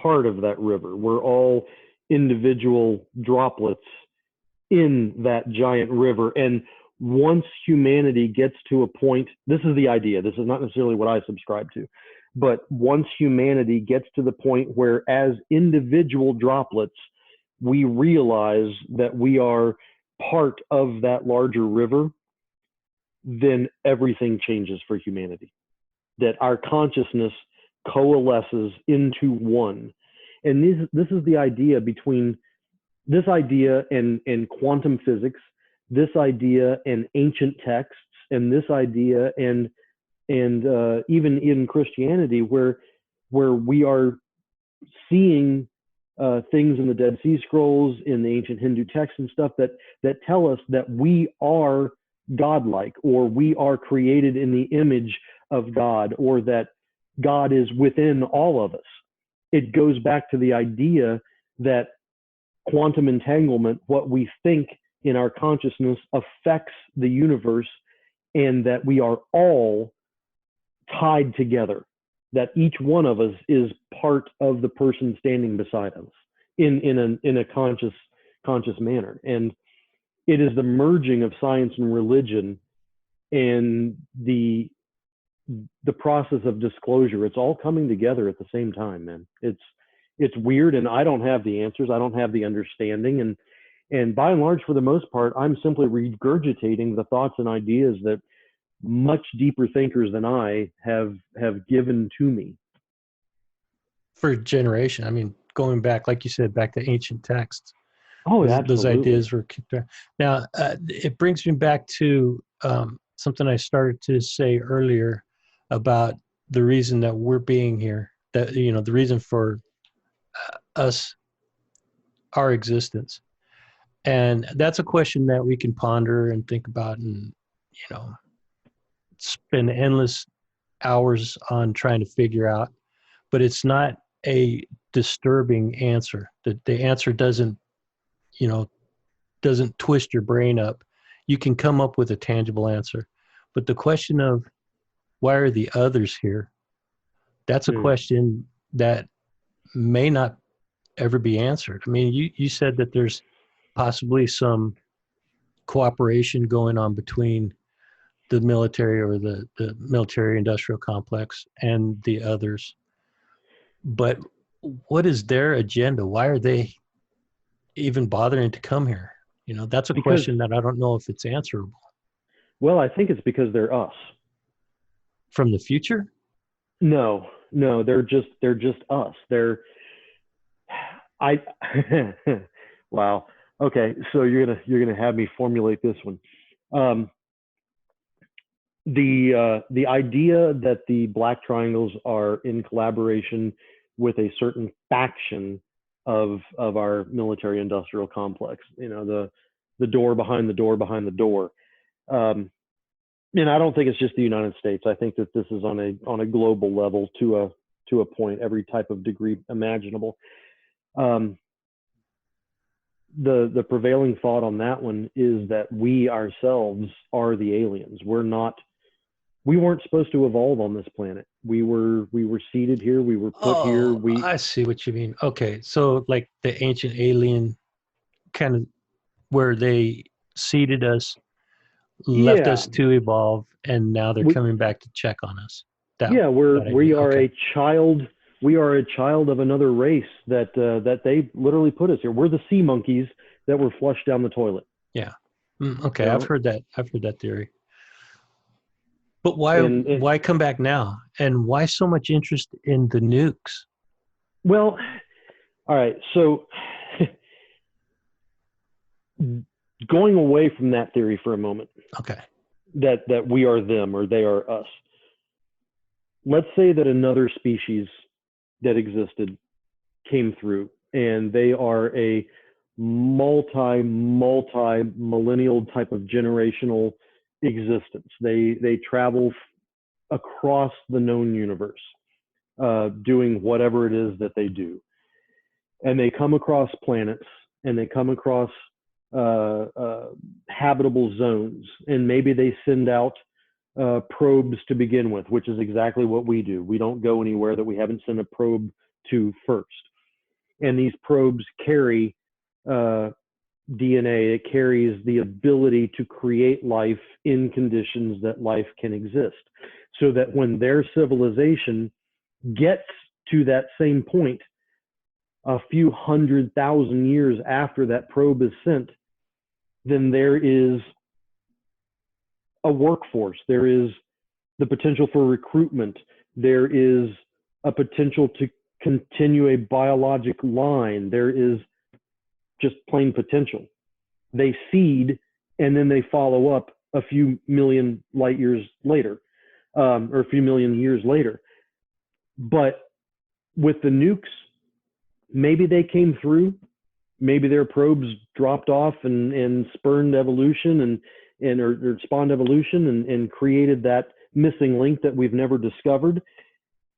part of that river. We're all individual droplets in that giant river. And once humanity gets to a point, this is the idea. This is not necessarily what I subscribe to, but once humanity gets to the point where, as individual droplets, we realize that we are part of that larger river, then everything changes for humanity. That our consciousness coalesces into one. And this is the idea between this idea and quantum physics, this idea and ancient texts, and this idea and even in Christianity, where we are seeing things in the Dead Sea Scrolls, in the ancient Hindu texts and stuff that tell us that we are godlike, or we are created in the image of God, or that God is within all of us. It goes back to the idea that quantum entanglement, what we think in our consciousness, affects the universe, and that we are all tied together, that each one of us is part of the person standing beside us in a conscious manner. And it is the merging of science and religion and the process of disclosure. It's all coming together at the same time, man. It's weird, and I don't have the answers. I don't have the understanding, and by and large, for the most part, I'm simply regurgitating the thoughts and ideas that much deeper thinkers than I have given to me for a generation. I mean, going back, like you said, back to ancient texts. Oh, absolutely. Those ideas were kicked around. Now, it brings me back to something I started to say earlier about the reason that we're being here. That, you know, the reason for us, our existence. And that's a question that we can ponder and think about, and, you know, spend endless hours on trying to figure out. But it's not a disturbing answer. The answer doesn't, you know, doesn't twist your brain up. You can come up with a tangible answer. But the question of why are the others here? That's a question that may not ever be answered. I mean, you said that there's possibly some cooperation going on between the military, or the military industrial complex, and the others. But what is their agenda? Why are they even bothering to come here? You know, that's a question that I don't know if it's answerable. Well, I think it's because they're us. From the future? No, they're just us. Wow. Okay, so you're gonna have me formulate this one. The idea that the Black Triangles are in collaboration with a certain faction of our military industrial complex, you know, the door behind the door behind the door. And I don't think it's just the United States. I think that this is on a global level to a point, every type of degree imaginable. The prevailing thought on that one is that we ourselves are the aliens. We weren't supposed to evolve on this planet. We were seeded here. We were put here. I see what you mean. Okay, so like the ancient alien kind of, where they seeded us, left us to evolve, and now they're coming back to check on us. We are a child. We are a child of another race that they literally put us here. We're the sea monkeys that were flushed down the toilet. Yeah. Okay, you know? I've heard that theory. But why come back now? And why so much interest in the nukes? Well, all right. So going away from that theory for a moment. Okay. That we are them or they are us. Let's say that another species that existed came through, and they are a multi-millennial type of generational existence. They travel across the known universe, doing whatever it is that they do, and they come across planets, and they come across habitable zones, and maybe they send out probes to begin with, which is exactly what we do. We don't go anywhere that we haven't sent a probe to first. And these probes carry DNA. It carries the ability to create life in conditions that life can exist. So that when their civilization gets to that same point, a few 100,000 years after that probe is sent, then there is a workforce. There is the potential for recruitment. There is a potential to continue a biologic line. There is just plain potential. They seed and then they follow up a few million light years later, or a few million years later. But with the nukes, maybe they came through, maybe their probes dropped off and spurned evolution or spawned evolution and created that missing link that we've never discovered.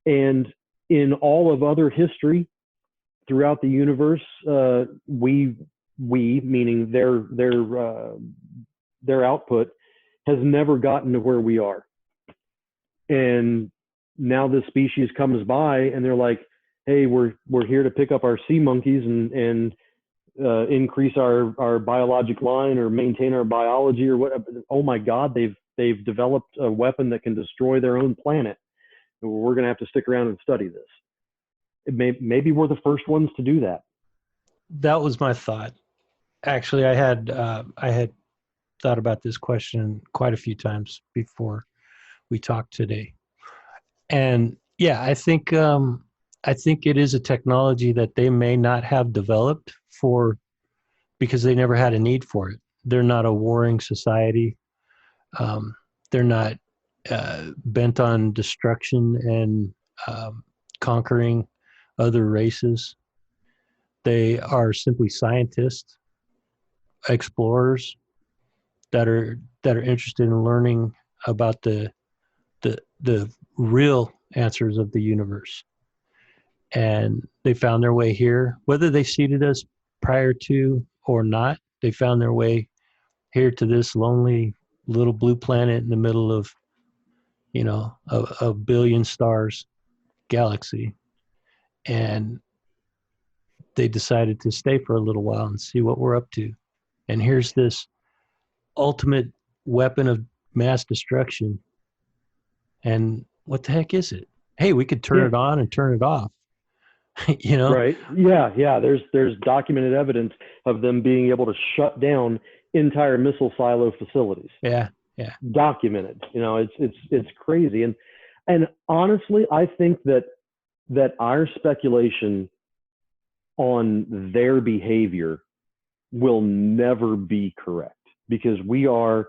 And in all of other history throughout the universe, we meaning their output has never gotten to where we are. And now this species comes by and they're like, hey, we're here to pick up our sea monkeys and increase our biologic line or maintain our biology or whatever. Oh my God, they've developed a weapon that can destroy their own planet. We're going to have to stick around and study this. Maybe we're the first ones to do that. That was my thought. Actually, I had thought about this question quite a few times before we talked today. And yeah, I think it is a technology that they may not have developed because they never had a need for it. They're not a warring society. They're not bent on destruction and conquering other races. They are simply scientists, explorers that are interested in learning about the real answers of the universe. And they found their way here, whether they seeded us prior to or not. They found their way here to this lonely little blue planet in the middle of, a billion stars galaxy. And they decided to stay for a little while and see what we're up to. And here's this ultimate weapon of mass destruction. And what the heck is it? Hey, we could turn it on and turn it off. Right. Yeah. There's documented evidence of them being able to shut down entire missile silo facilities. Yeah. Documented. It's crazy. And honestly, I think that our speculation on their behavior will never be correct, because we are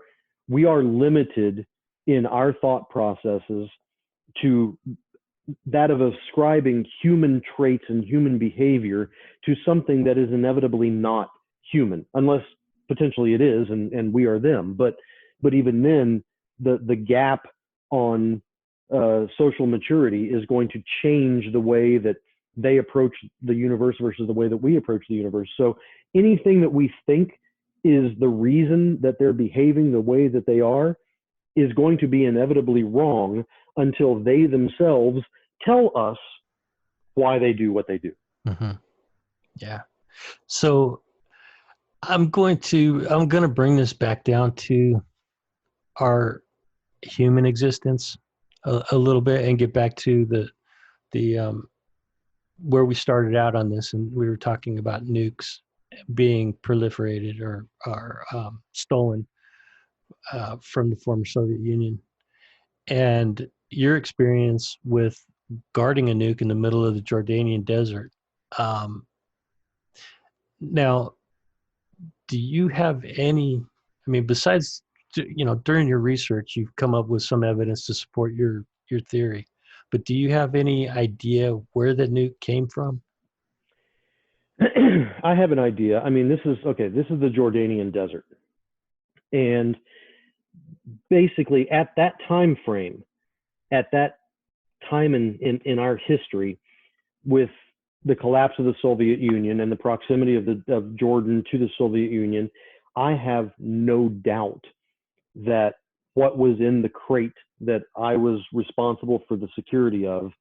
limited in our thought processes to that of ascribing human traits and human behavior to something that is inevitably not human, unless potentially it is, and we are them. But even then, the gap on social maturity is going to change the way that they approach the universe versus the way that we approach the universe. So anything that we think is the reason that they're behaving the way that they are is going to be inevitably wrong until they themselves tell us why they do what they do. Mm-hmm. Yeah. So I'm going to bring this back down to our human existence a little bit and get back to the where we started out on this, and we were talking about nukes being proliferated or stolen from the former Soviet Union, and your experience with guarding a nuke in the middle of the Jordanian desert. Now, do you have any, besides, during your research, you've come up with some evidence to support your theory, but do you have any idea where the nuke came from? I have an idea. This is the Jordanian desert. And basically at that time frame, at that time in our history, with the collapse of the Soviet Union and the proximity of Jordan to the Soviet Union, I have no doubt that what was in the crate that I was responsible for the security of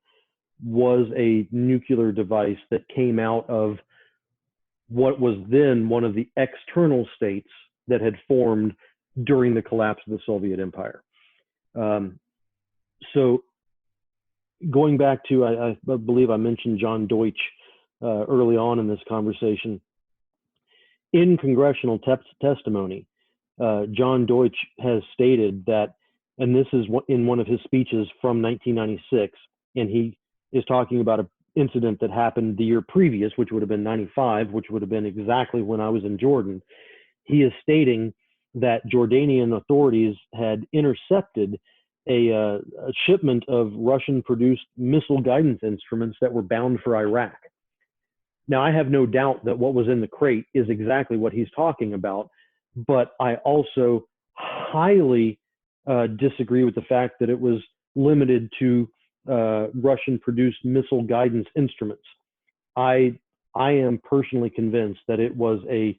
was a nuclear device that came out of what was then one of the external states that had formed during the collapse of the Soviet Empire. So going back to, I believe I mentioned John Deutsch early on in this conversation. In congressional testimony, John Deutsch has stated that, and this is in one of his speeches from 1996, and he is talking about an incident that happened the year previous, which would have been 95, which would have been exactly when I was in Jordan. He is stating that Jordanian authorities had intercepted a shipment of Russian-produced missile guidance instruments that were bound for Iraq. Now, I have no doubt that what was in the crate is exactly what he's talking about, but I also highly disagree with the fact that it was limited to Russian-produced missile guidance instruments. I am personally convinced that it was a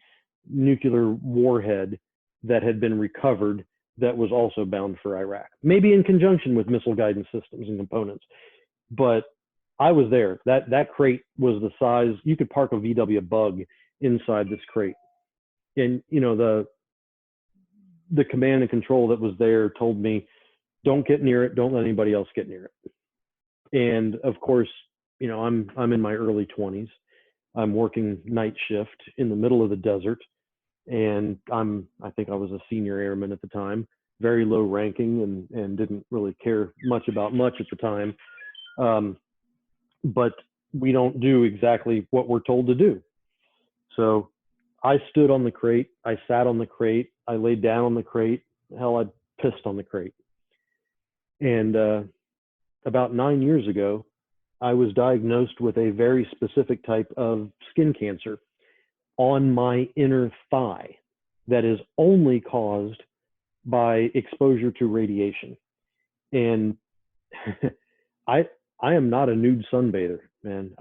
nuclear warhead that had been recovered that was also bound for Iraq, maybe in conjunction with missile guidance systems and components. But I was there. That crate was the size, you could park a VW Bug inside this crate. And, you know, the command and control that was there told me, don't get near it. Don't let anybody else get near it. And of course, you know, I'm in my early 20s. I'm working night shift in the middle of the desert. And I think I was a senior airman at the time, very low ranking, and didn't really care much about much at the time. But we don't do exactly what we're told to do. So I stood on the crate, I sat on the crate, I laid down on the crate, hell, I pissed on the crate. And about 9 years ago, I was diagnosed with a very specific type of skin cancer on my inner thigh that is only caused by exposure to radiation. And I am not a nude sunbather, man.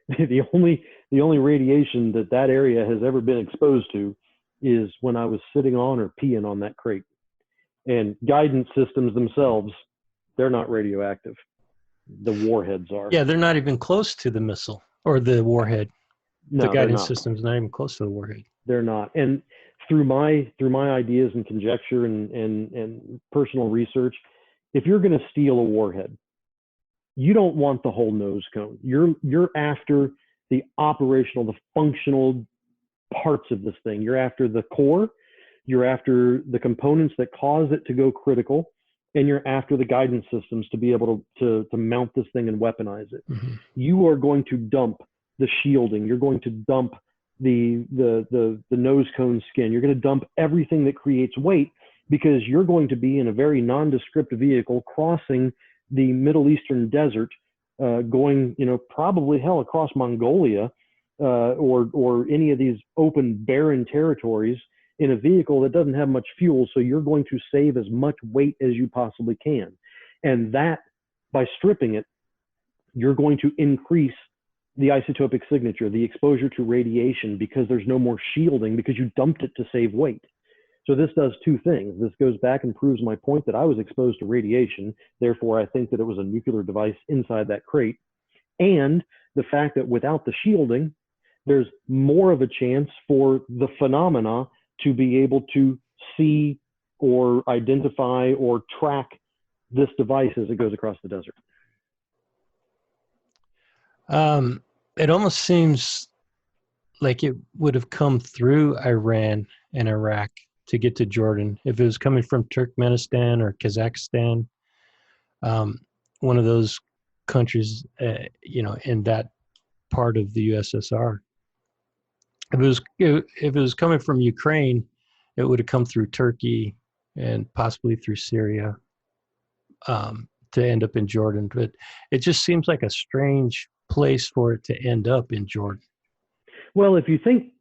The only radiation that area has ever been exposed to is when I was sitting on or peeing on that crate. And guidance systems themselves, they're not radioactive. The warheads are. Yeah, they're not even close to the missile or the warhead. No, the guidance system's not even close to the warhead. They're not. And through my ideas and conjecture and personal research, if you're going to steal a warhead, you don't want the whole nose cone. You're after the operational, the functional parts of this thing. You're after the core, you're after the components that cause it to go critical, and you're after the guidance systems to be able to mount this thing and weaponize it. Mm-hmm. You are going to dump the shielding. You're going to dump the nose cone skin. You're going to dump everything that creates weight, because you're going to be in a very nondescript vehicle crossing the Middle Eastern desert, going, you know, probably hell across Mongolia, or any of these open barren territories in a vehicle that doesn't have much fuel. So you're going to save as much weight as you possibly can. And that, by stripping it, you're going to increase the isotopic signature, the exposure to radiation, because there's no more shielding, because you dumped it to save weight. So this does two things. This goes back and proves my point that I was exposed to radiation. Therefore, I think that it was a nuclear device inside that crate. And the fact that without the shielding, there's more of a chance for the phenomena to be able to see or identify or track this device as it goes across the desert. It almost seems like it would have come through Iran and Iraq to get to Jordan. If it was coming from Turkmenistan or Kazakhstan, one of those countries, in that part of the USSR. If it was coming from Ukraine, it would have come through Turkey and possibly through Syria to end up in Jordan. But it just seems like a strange place for it to end up in Jordan. Well, if you think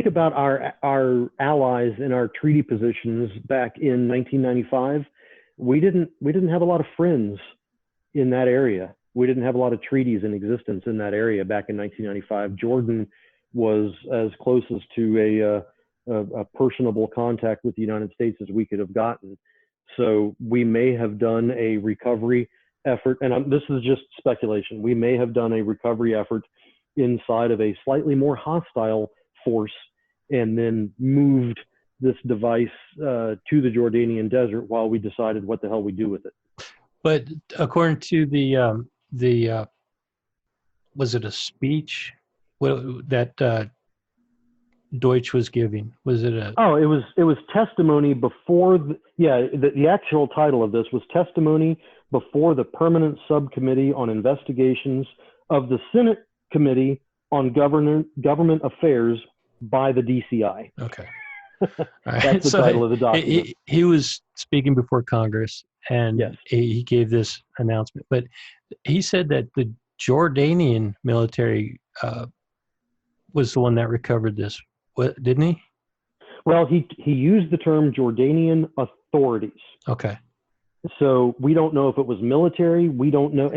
about our allies and our treaty positions back in 1995, we didn't have a lot of friends in that area. We didn't have a lot of treaties in existence in that area back in 1995. Jordan was as close as to a personable contact with the United States as we could have gotten. So we may have done a recovery effort, and this is just speculation. We may have done a recovery effort inside of a slightly more hostile force and then moved this device to the Jordanian desert while we decided what the hell we do with it. But according to the was it a speech that Deutsch was giving? Was it a? Oh, it was testimony before. The actual title of this was testimony before the Permanent Subcommittee on Investigations of the Senate Committee on Government Affairs by the DCI. Okay. That's the title of the document. He was speaking before Congress, and yes, he gave this announcement. But he said that the Jordanian military was the one that recovered this. What, didn't he? Well, he used the term Jordanian authorities. Okay. So we don't know if it was military. We don't know.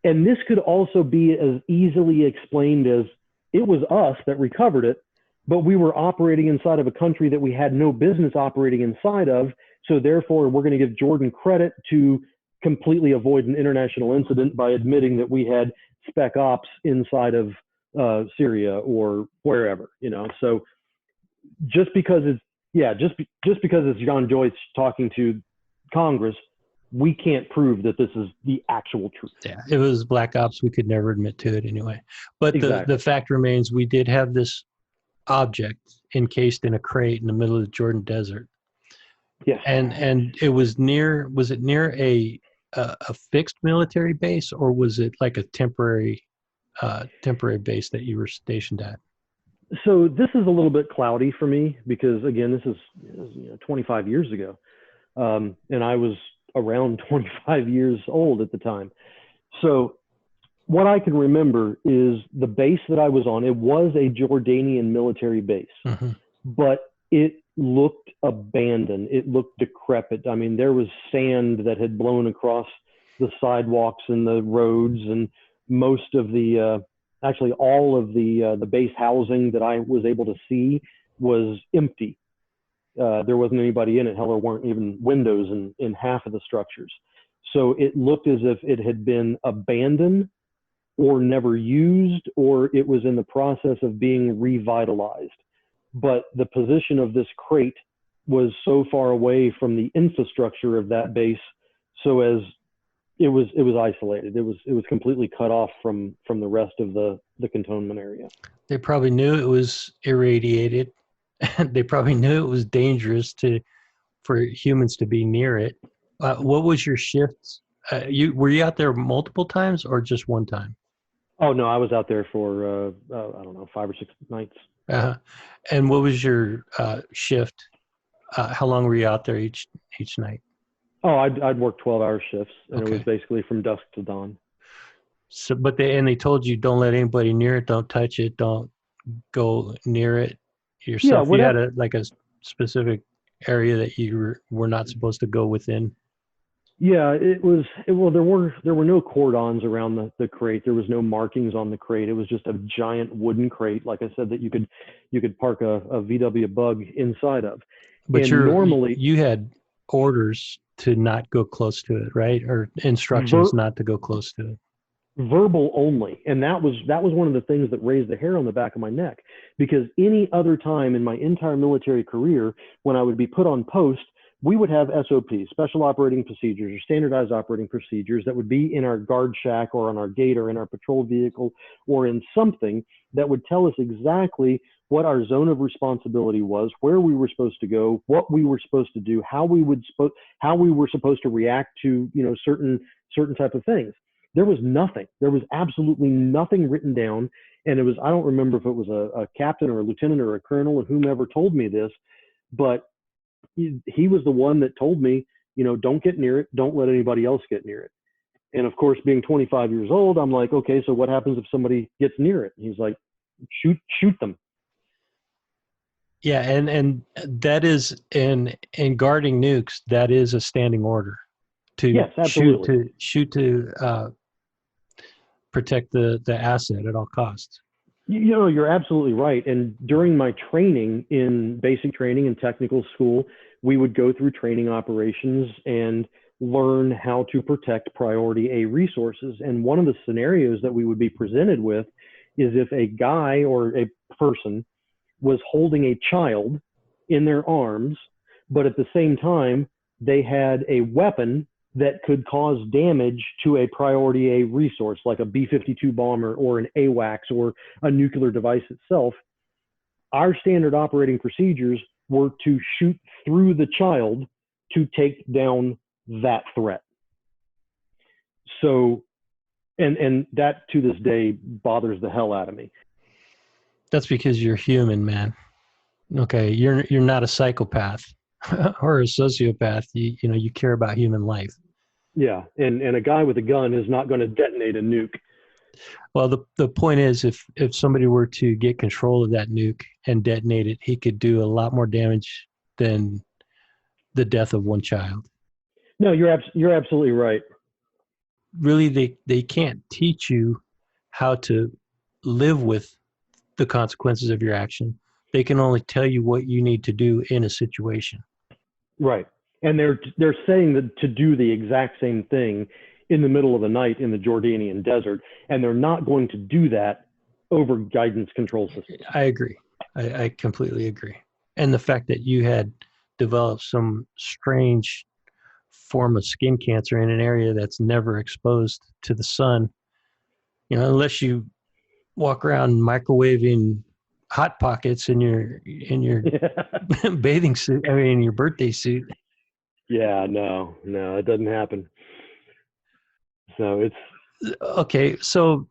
And this could also be as easily explained as it was us that recovered it, but we were operating inside of a country that we had no business operating inside of. So therefore, we're going to give Jordan credit to completely avoid an international incident by admitting that we had spec ops inside of Syria or wherever, So just because it's John Joyce talking to Congress, we can't prove that this is the actual truth. Yeah, it was black ops. We could never admit to it anyway. But exactly. the fact remains, we did have this object encased in a crate in the middle of the Jordan Desert. Yes. And it was near. Was it near a fixed military base, or was it like a temporary base that you were stationed at? So this is a little bit cloudy for me because, again, this is 25 years ago, and I was around 25 years old at the time. So what I can remember is the base that I was on. It was a Jordanian military base, but it looked abandoned. It looked decrepit. I mean, there was sand that had blown across the sidewalks and the roads, and most of the actually all of the base housing that I was able to see was empty. There wasn't anybody in it. Hell, there weren't even windows in half of the structures. So it looked as if it had been abandoned or never used, or it was in the process of being revitalized. But the position of this crate was so far away from the infrastructure of that base, so as it was isolated. It was completely cut off from the rest of the cantonment area. They probably knew it was irradiated. They probably knew it was dangerous for humans to be near it. What was your shift? Were you out there multiple times or just one time? Oh no, I was out there for I don't know, 5 or 6 nights. And what was your shift? How long were you out there each night? Oh, I'd work 12-hour shifts, and Okay. It was basically from dusk to dawn. So, but they told you don't let anybody near it, don't touch it, don't go near it yourself. Yeah, you had a specific area that you were not supposed to go within. Yeah, well, there were no cordons around the crate. There was no markings on the crate. It was just a giant wooden crate, like I said, that you could park a VW Bug inside of. But you had orders to not go close to it, right? Or instructions not to go close to it. Verbal only. And that was one of the things that raised the hair on the back of my neck, because any other time in my entire military career, when I would be put on post, we would have SOPs, special operating procedures, or standardized operating procedures that would be in our guard shack or on our gate or in our patrol vehicle or in something that would tell us exactly what our zone of responsibility was, where we were supposed to go, what we were supposed to do, how we were supposed to react to, certain type of things. There was nothing. There was absolutely nothing written down. And I don't remember if it was a captain or a lieutenant or a colonel or whomever told me this, but he was the one that told me, don't get near it. Don't let anybody else get near it. And of course, being 25 years old, I'm like, okay, so what happens if somebody gets near it? And he's like, shoot them. Yeah. And that is in guarding nukes, that is a standing order to shoot to protect the asset at all costs. You're absolutely right. And during my training in basic training and technical school, we would go through training operations and learn how to protect priority A resources. And one of the scenarios that we would be presented with is if a guy or a person was holding a child in their arms, but at the same time, they had a weapon that could cause damage to a priority A resource, like a B-52 bomber or an AWACS or a nuclear device itself. Our standard operating procedures were to shoot through the child to take down that threat. So, and that to this day bothers the hell out of me. That's because you're human, man. Okay, you're not a psychopath or a sociopath. You care about human life. Yeah, and a guy with a gun is not going to detonate a nuke. Well, the point is, if somebody were to get control of that nuke and detonate it, he could do a lot more damage than the death of one child. No, you're absolutely right. Really, they can't teach you how to live with the consequences of your action. They can only tell you what you need to do in a situation. Right. And they're saying that to do the exact same thing in the middle of the night in the Jordanian desert, and they're not going to do that over guidance control systems. I agree. I completely agree. And the fact that you had developed some strange form of skin cancer in an area that's never exposed to the sun, unless you walk around microwaving Hot Pockets in your bathing suit, in your birthday suit. Yeah, no, it doesn't happen. So it's okay. So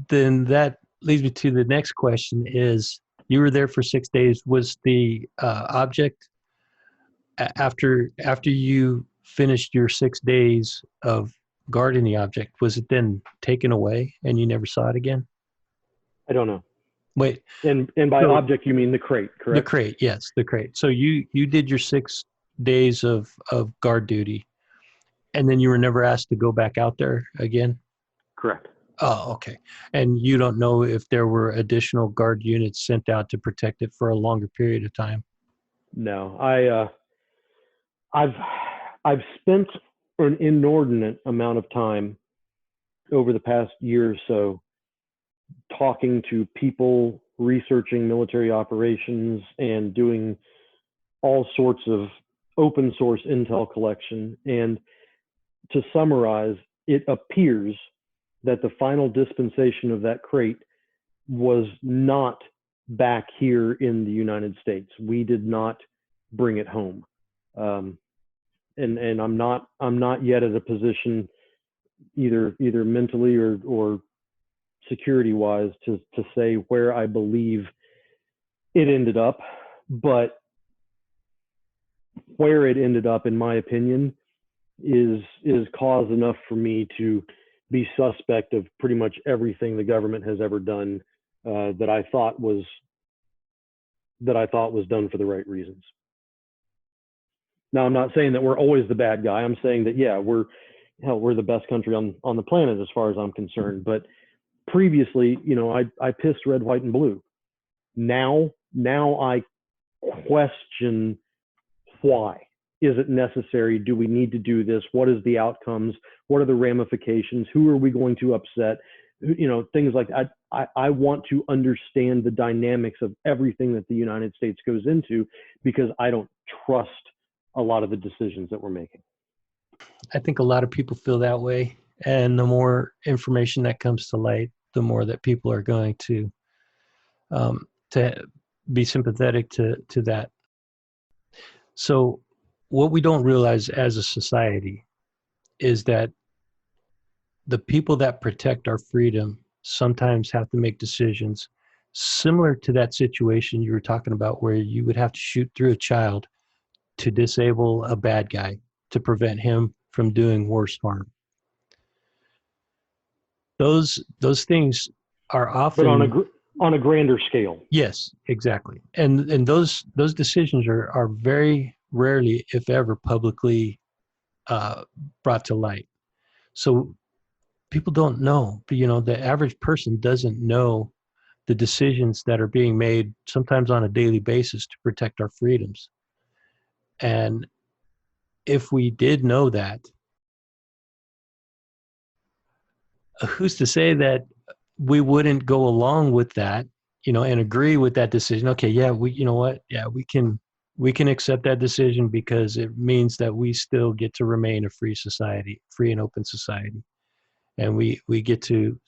then that leads me to the next question: is you were there for 6 days? Was the object after you finished your 6 days of guarding the object? Was it then taken away and you never saw it again? I don't know. Wait. And by object you mean the crate, correct? The crate, yes, the crate. So you did your 6 days of guard duty, and then you were never asked to go back out there again? Correct. Oh, okay. And you don't know if there were additional guard units sent out to protect it for a longer period of time? No, I've spent an inordinate amount of time over the past year or so talking to people, researching military operations, and doing all sorts of open source intel collection. And to summarize, it appears that the final dispensation of that crate was not back here in the United States. We did not bring it home. And I'm not yet at a position either mentally or security wise to say where I believe it ended up, but where it ended up, in my opinion, is cause enough for me to be suspect of pretty much everything the government has ever done that I thought was done for the right reasons. Now, I'm not saying that we're always the bad guy. I'm saying that, yeah, we're the best country on the planet as far as I'm concerned. But previously, I pissed red, white, and blue. Now I question why. Is it necessary? Do we need to do this? What is the outcomes? What are the ramifications? Who are we going to upset? Things like that. I want to understand the dynamics of everything that the United States goes into, because I don't trust a lot of the decisions that we're making. I think a lot of people feel that way. And the more information that comes to light, the more that people are going to be sympathetic to that. So what we don't realize as a society is that the people that protect our freedom sometimes have to make decisions similar to that situation you were talking about, where you would have to shoot through a child to disable a bad guy to prevent him from doing worse harm. Those things are often, but on a grander scale. Yes, exactly. And those decisions are very rarely, if ever, publicly brought to light. So people don't know. The average person doesn't know the decisions that are being made sometimes on a daily basis to protect our freedoms. And if we did know that, who's to say that we wouldn't go along with that, and agree with that decision? Okay, yeah, you know what? Yeah, we can accept that decision because it means that we still get to remain a free society, free and open society. And we get to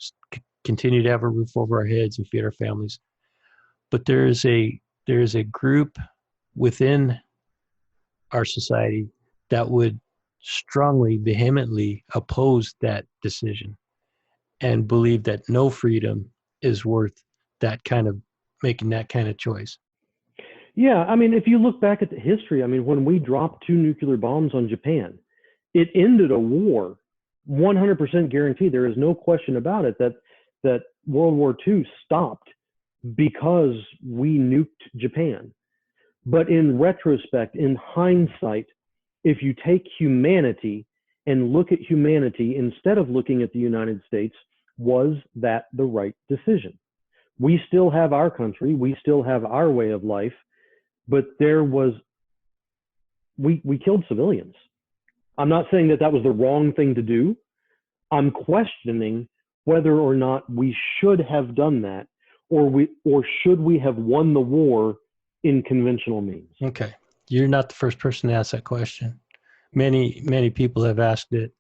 continue to have a roof over our heads and feed our families. But there's a group within our society that would strongly, vehemently oppose that decision and believe that no freedom is worth that kind of making that kind of choice. Yeah, I mean, if you look back at the history, I mean, when we dropped 2 nuclear bombs on Japan, it ended a war, 100% guaranteed. There is no question about it that World War II stopped because we nuked Japan. But in retrospect, in hindsight, if you take humanity and look at humanity instead of looking at the United States, was that the right decision? We still have our country, we still have our way of life, but we killed civilians. I'm not saying that was the wrong thing to do. I'm questioning whether or not we should have done that, or should we have won the war in conventional means. Okay, you're not the first person to ask that question. Many people have asked it,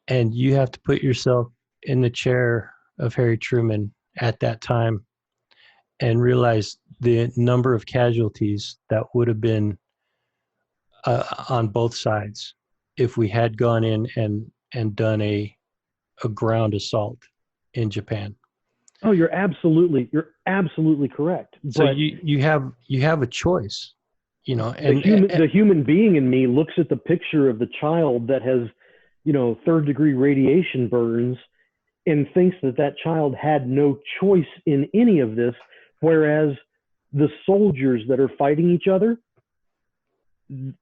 and you have to put yourself in the chair of Harry Truman at that time and realize the number of casualties that would have been on both sides if we had gone in and done a ground assault in Japan. Oh, you're absolutely correct. So you have a choice, and the human being in me looks at the picture of the child that has, third-degree radiation burns and thinks that child had no choice in any of this, whereas the soldiers that are fighting each other,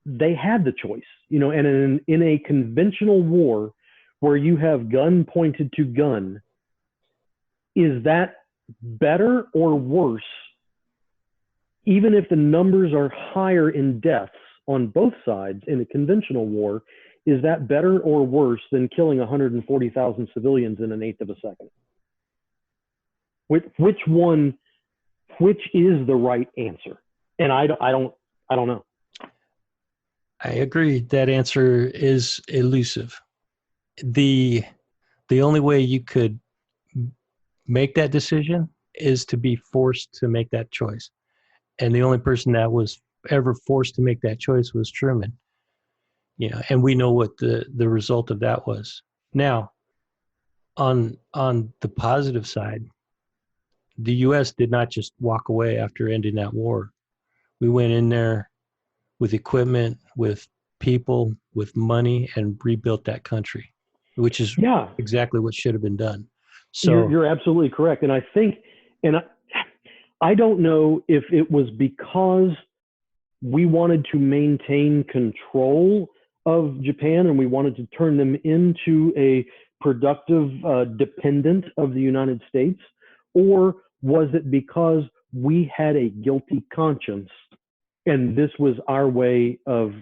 they had the choice, and in a conventional war where you have gun pointed to gun, is that better or worse? Even if the numbers are higher in deaths on both sides in a conventional war, is that better or worse than killing 140,000 civilians in an eighth of a second? Which is the right answer? And I don't know. I agree. That answer is elusive. The only way you could make that decision is to be forced to make that choice. And the only person that was ever forced to make that choice was Truman. And we know what the result of that was. Now, on the positive side, the U.S. did not just walk away after ending that war. We went in there with equipment, with people, with money, and rebuilt that country, which is exactly what should have been done. So you're absolutely correct. And I think, I don't know if it was because we wanted to maintain control of Japan and we wanted to turn them into a productive dependent of the United States, or was it because we had a guilty conscience and this was our way of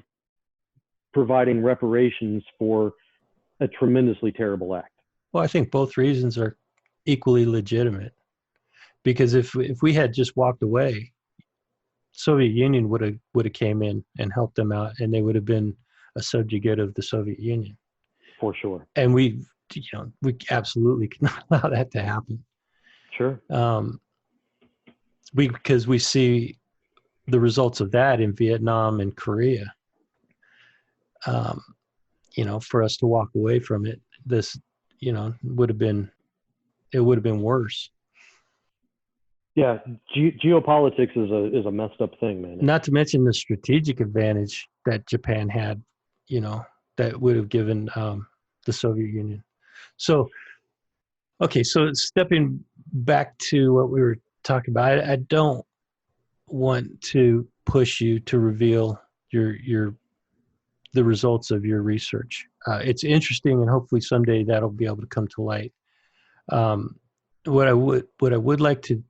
providing reparations for a tremendously terrible act? Well, I think both reasons are equally legitimate, because if we had just walked away, Soviet Union would have came in and helped them out, and they would have been a subjugate of the Soviet Union. For sure. And we absolutely cannot allow that to happen. Sure. Because we see the results of that in Vietnam and Korea. For us to walk away from it, this, would have been worse. Yeah, geopolitics is a messed up thing, man. Not to mention the strategic advantage that Japan had, that would have given the Soviet Union. So, okay, so stepping back to what we were talking about, I don't want to push you to reveal the results of your research. It's interesting, and hopefully someday that'll be able to come to light. What I would like to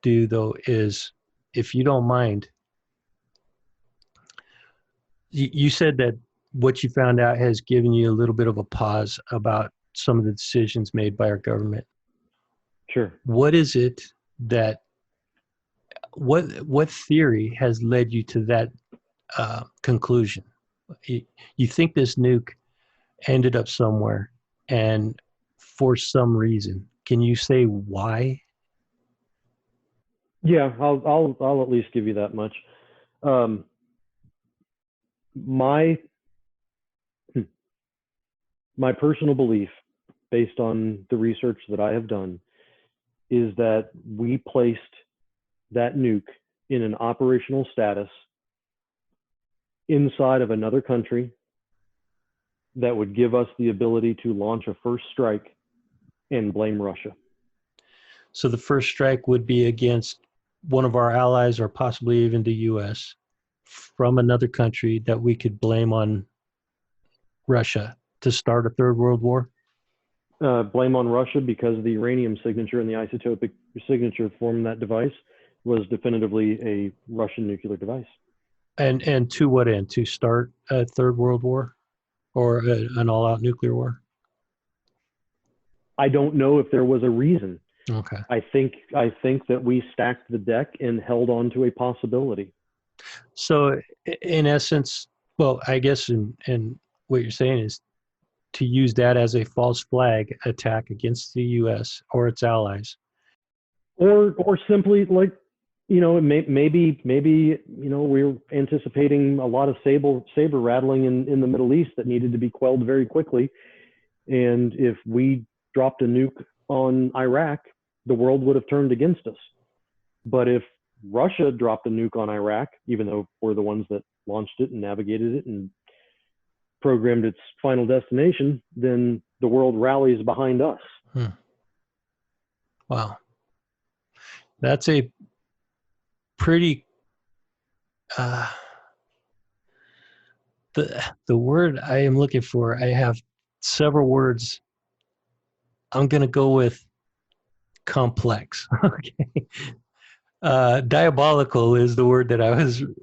do, though, is, if you don't mind, You said that what you found out has given you a little bit of a pause about some of the decisions made by our government. Sure. What is it that what theory has led you to that conclusion? You think this nuke ended up somewhere, and for some reason, can you say why? Yeah, I'll at least give you that much. Um, my my personal belief, based on the research that I have done, is that we placed that nuke in an operational status inside of another country that would give us the ability to launch a first strike and blame Russia. So the first strike would be against one of our allies or possibly even the U.S. from another country that we could blame on Russia to start a third world war? Blame on Russia because the uranium signature and the isotopic signature forming that device was definitively a Russian nuclear device. And to what end? To start a third world war or an all-out nuclear war? I don't know if there was a reason. Okay. I think that we stacked the deck and held on to a possibility. So in essence, well, I guess in what you're saying is to use that as a false flag attack against the U.S. or its allies. Or simply like, maybe we're anticipating a lot of saber rattling in the Middle East that needed to be quelled very quickly. And if we dropped a nuke on Iraq, the world would have turned against us. But if Russia dropped a nuke on Iraq, even though we're the ones that launched it and navigated it and programmed its final destination, then the world rallies behind us. Wow. That's a pretty the word I am looking for, I have several words. I'm going to go with complex. Okay. Diabolical is the word that I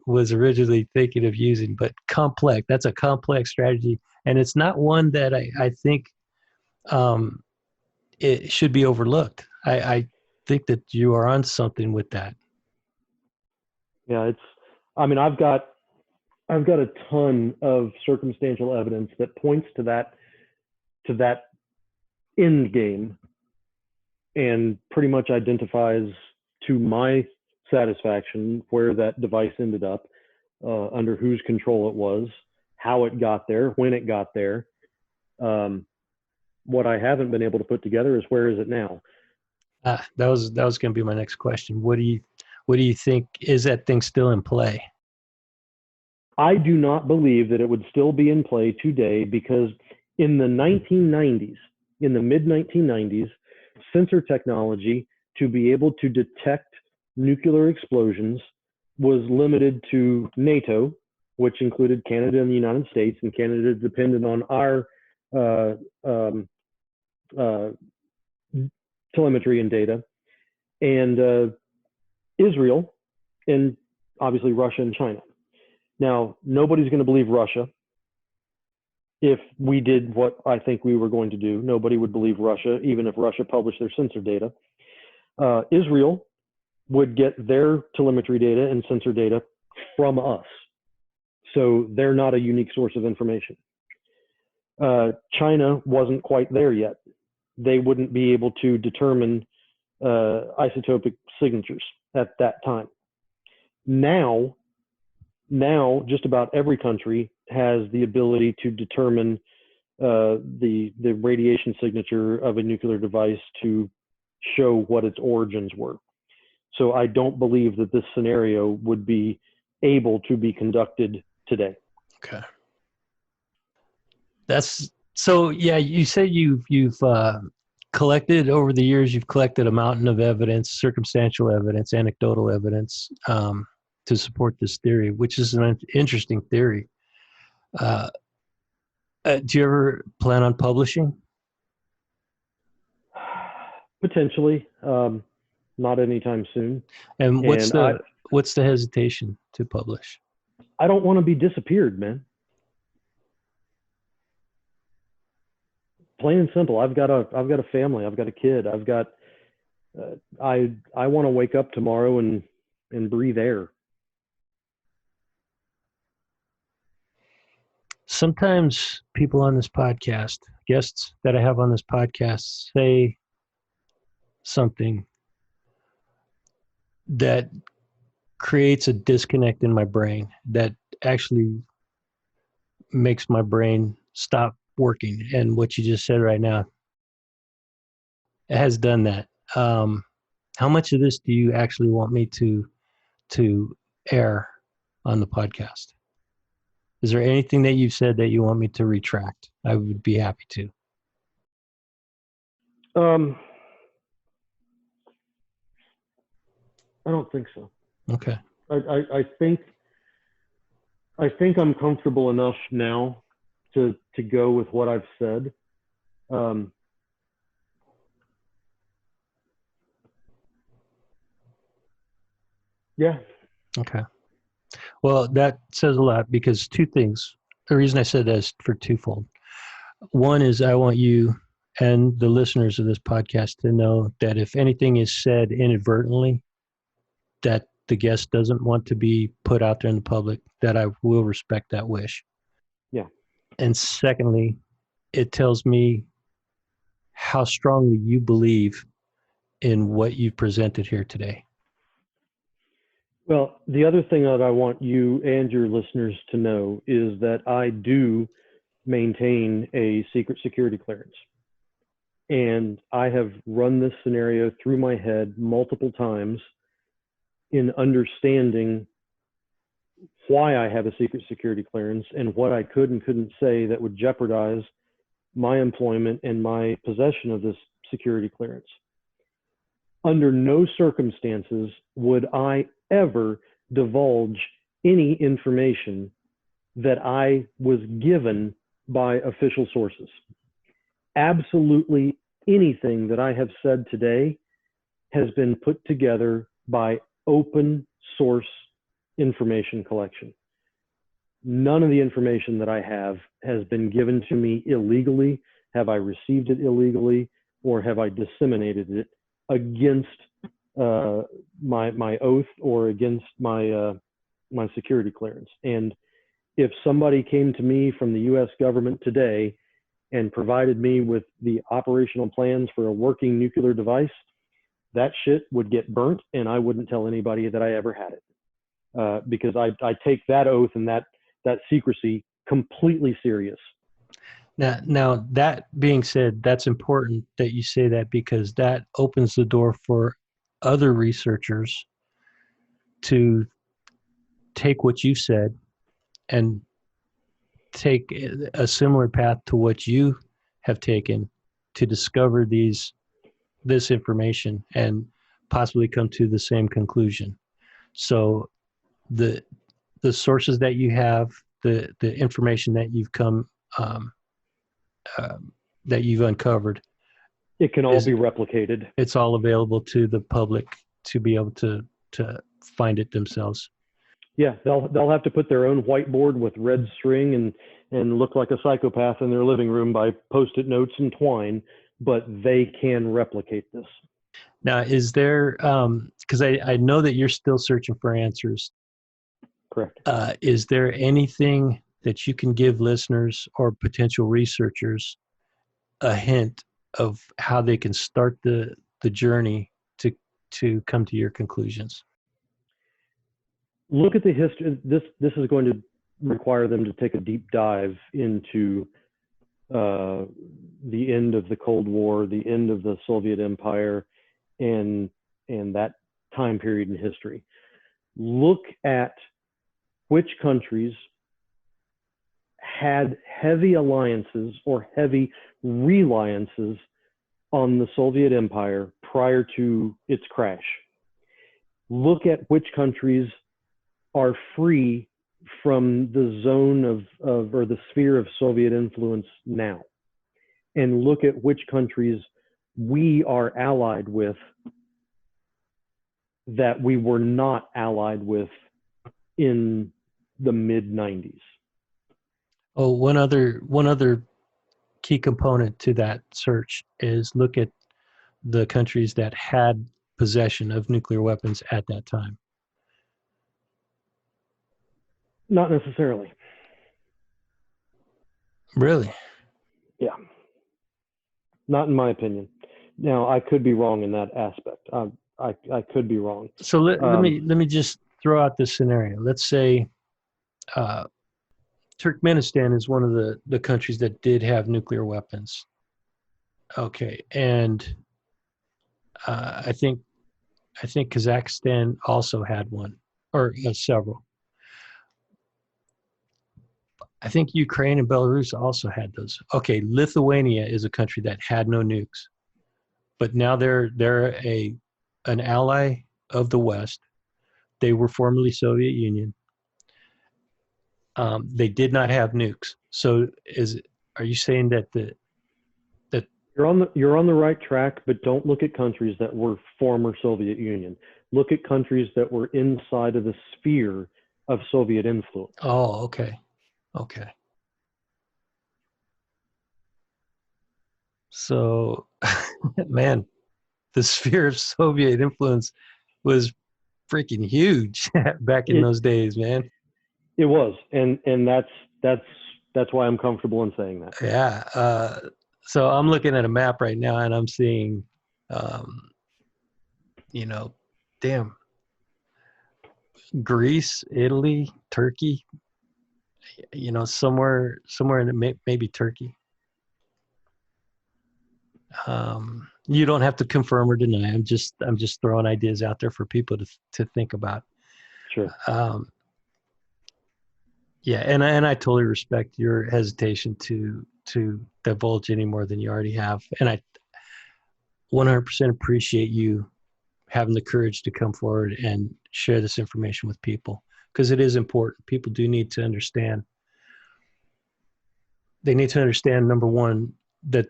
was originally thinking of using, but complex, that's a complex strategy. And it's not one that I think it should be overlooked. I think that you are on something with that. Yeah, I've got a ton of circumstantial evidence that points to that end game and pretty much identifies to my satisfaction where that device ended up, under whose control it was, how it got there, when it got there. What I haven't been able to put together is where is it now? That was going to be my next question. What do you think? Is that thing still in play? I do not believe that it would still be in play today because in the 1990s, in the mid 1990s, sensor technology to be able to detect nuclear explosions was limited to NATO, which included Canada and the United States, and Canada depended on our telemetry and data, and Israel, and obviously Russia and China. Now, nobody's going to believe Russia. If we did what I think we were going to do, nobody would believe Russia, even if Russia published their sensor data. Israel would get their telemetry data and sensor data from us. So they're not a unique source of information. China wasn't quite there yet. They wouldn't be able to determine isotopic signatures at that time. Now, just about every country has the ability to determine the radiation signature of a nuclear device to show what its origins were. So I don't believe that this scenario would be able to be conducted today. Okay. That's so. Yeah, you said you've collected over the years. You've collected a mountain of evidence, circumstantial evidence, anecdotal evidence, to support this theory, which is an interesting theory. Do you ever plan on publishing? Potentially, not anytime soon. And what's the hesitation to publish? I don't want to be disappeared, man. Plain and simple. I've got a family. I've got a kid. I've got I want to wake up tomorrow and breathe air. Sometimes people on this podcast, guests that I have on this podcast, say something that creates a disconnect in my brain that actually makes my brain stop working. And what you just said right now, it has done that. How much of this do you actually want me to air on the podcast? Is there anything that you've said that you want me to retract? I would be happy to. I don't think so. Okay. I think I'm comfortable enough now to go with what I've said. Yeah. Okay. Well, that says a lot because two things. The reason I said that is for twofold. One is I want you and the listeners of this podcast to know that if anything is said inadvertently that the guest doesn't want to be put out there in the public, that I will respect that wish. Yeah. And secondly, it tells me how strongly you believe in what you presented here today. Well, the other thing that I want you and your listeners to know is that I do maintain a secret security clearance. And I have run this scenario through my head multiple times in understanding why I have a secret security clearance and what I could and couldn't say that would jeopardize my employment and my possession of this security clearance. Under no circumstances would I ever divulge any information that I was given by official sources. Absolutely anything that I have said today has been put together by open source information collection. None of the information that I have has been given to me illegally. Have I received it illegally, or have I disseminated it against my oath or against my my security clearance? And if somebody came to me from the U.S. government today and provided me with the operational plans for a working nuclear device, that shit would get burnt, and I wouldn't tell anybody that I ever had it, because I take that oath and that secrecy completely serious. Now, that being said, that's important that you say that because that opens the door for other researchers to take what you said and take a similar path to what you have taken to discover this information and possibly come to the same conclusion. So the sources that you have, the information that you've come that you've uncovered, it can all be replicated. It's all available to the public to be able to find it themselves. Yeah, they'll have to put their own whiteboard with red string and look like a psychopath in their living room by Post-it notes and twine, but they can replicate this. Now, is there, because I know that you're still searching for answers. Correct. Is there anything that you can give listeners or potential researchers a hint of how they can start the journey to come to your conclusions? Look at the history. This is going to require them to take a deep dive into the end of the Cold War, the end of the Soviet Empire, and that time period in history. Look at which countries had heavy alliances or heavy reliances on the Soviet Empire prior to its crash. Look at which countries are free from the zone of or the sphere of Soviet influence now, and look at which countries we are allied with that we were not allied with in the mid 90s. Oh, one other key component to that search is look at the countries that had possession of nuclear weapons at that time. Not necessarily. Really? Yeah. Not in my opinion. Now, I could be wrong in that aspect. I could be wrong. So let me just throw out this scenario. Let's say Turkmenistan is one of the countries that did have nuclear weapons. Okay, and I think Kazakhstan also had one, or several. I think Ukraine and Belarus also had those. Okay, Lithuania is a country that had no nukes, but now they're an ally of the West. They were formerly Soviet Union. They did not have nukes. So are you saying that you're on the right track, but don't look at countries that were former Soviet Union. Look at countries that were inside of the sphere of Soviet influence. Oh, okay. Okay. So, man, the sphere of Soviet influence was freaking huge back in those days, man. It was, and that's why I'm comfortable in saying that. Yeah. So I'm looking at a map right now, and I'm seeing, damn, Greece, Italy, Turkey. Somewhere in maybe Turkey. You don't have to confirm or deny. I'm just throwing ideas out there for people to think about. Sure. Yeah, and I totally respect your hesitation to divulge any more than you already have, and I 100% appreciate you having the courage to come forward and share this information with people, because it is important. People do need to understand. They need to understand, number one, that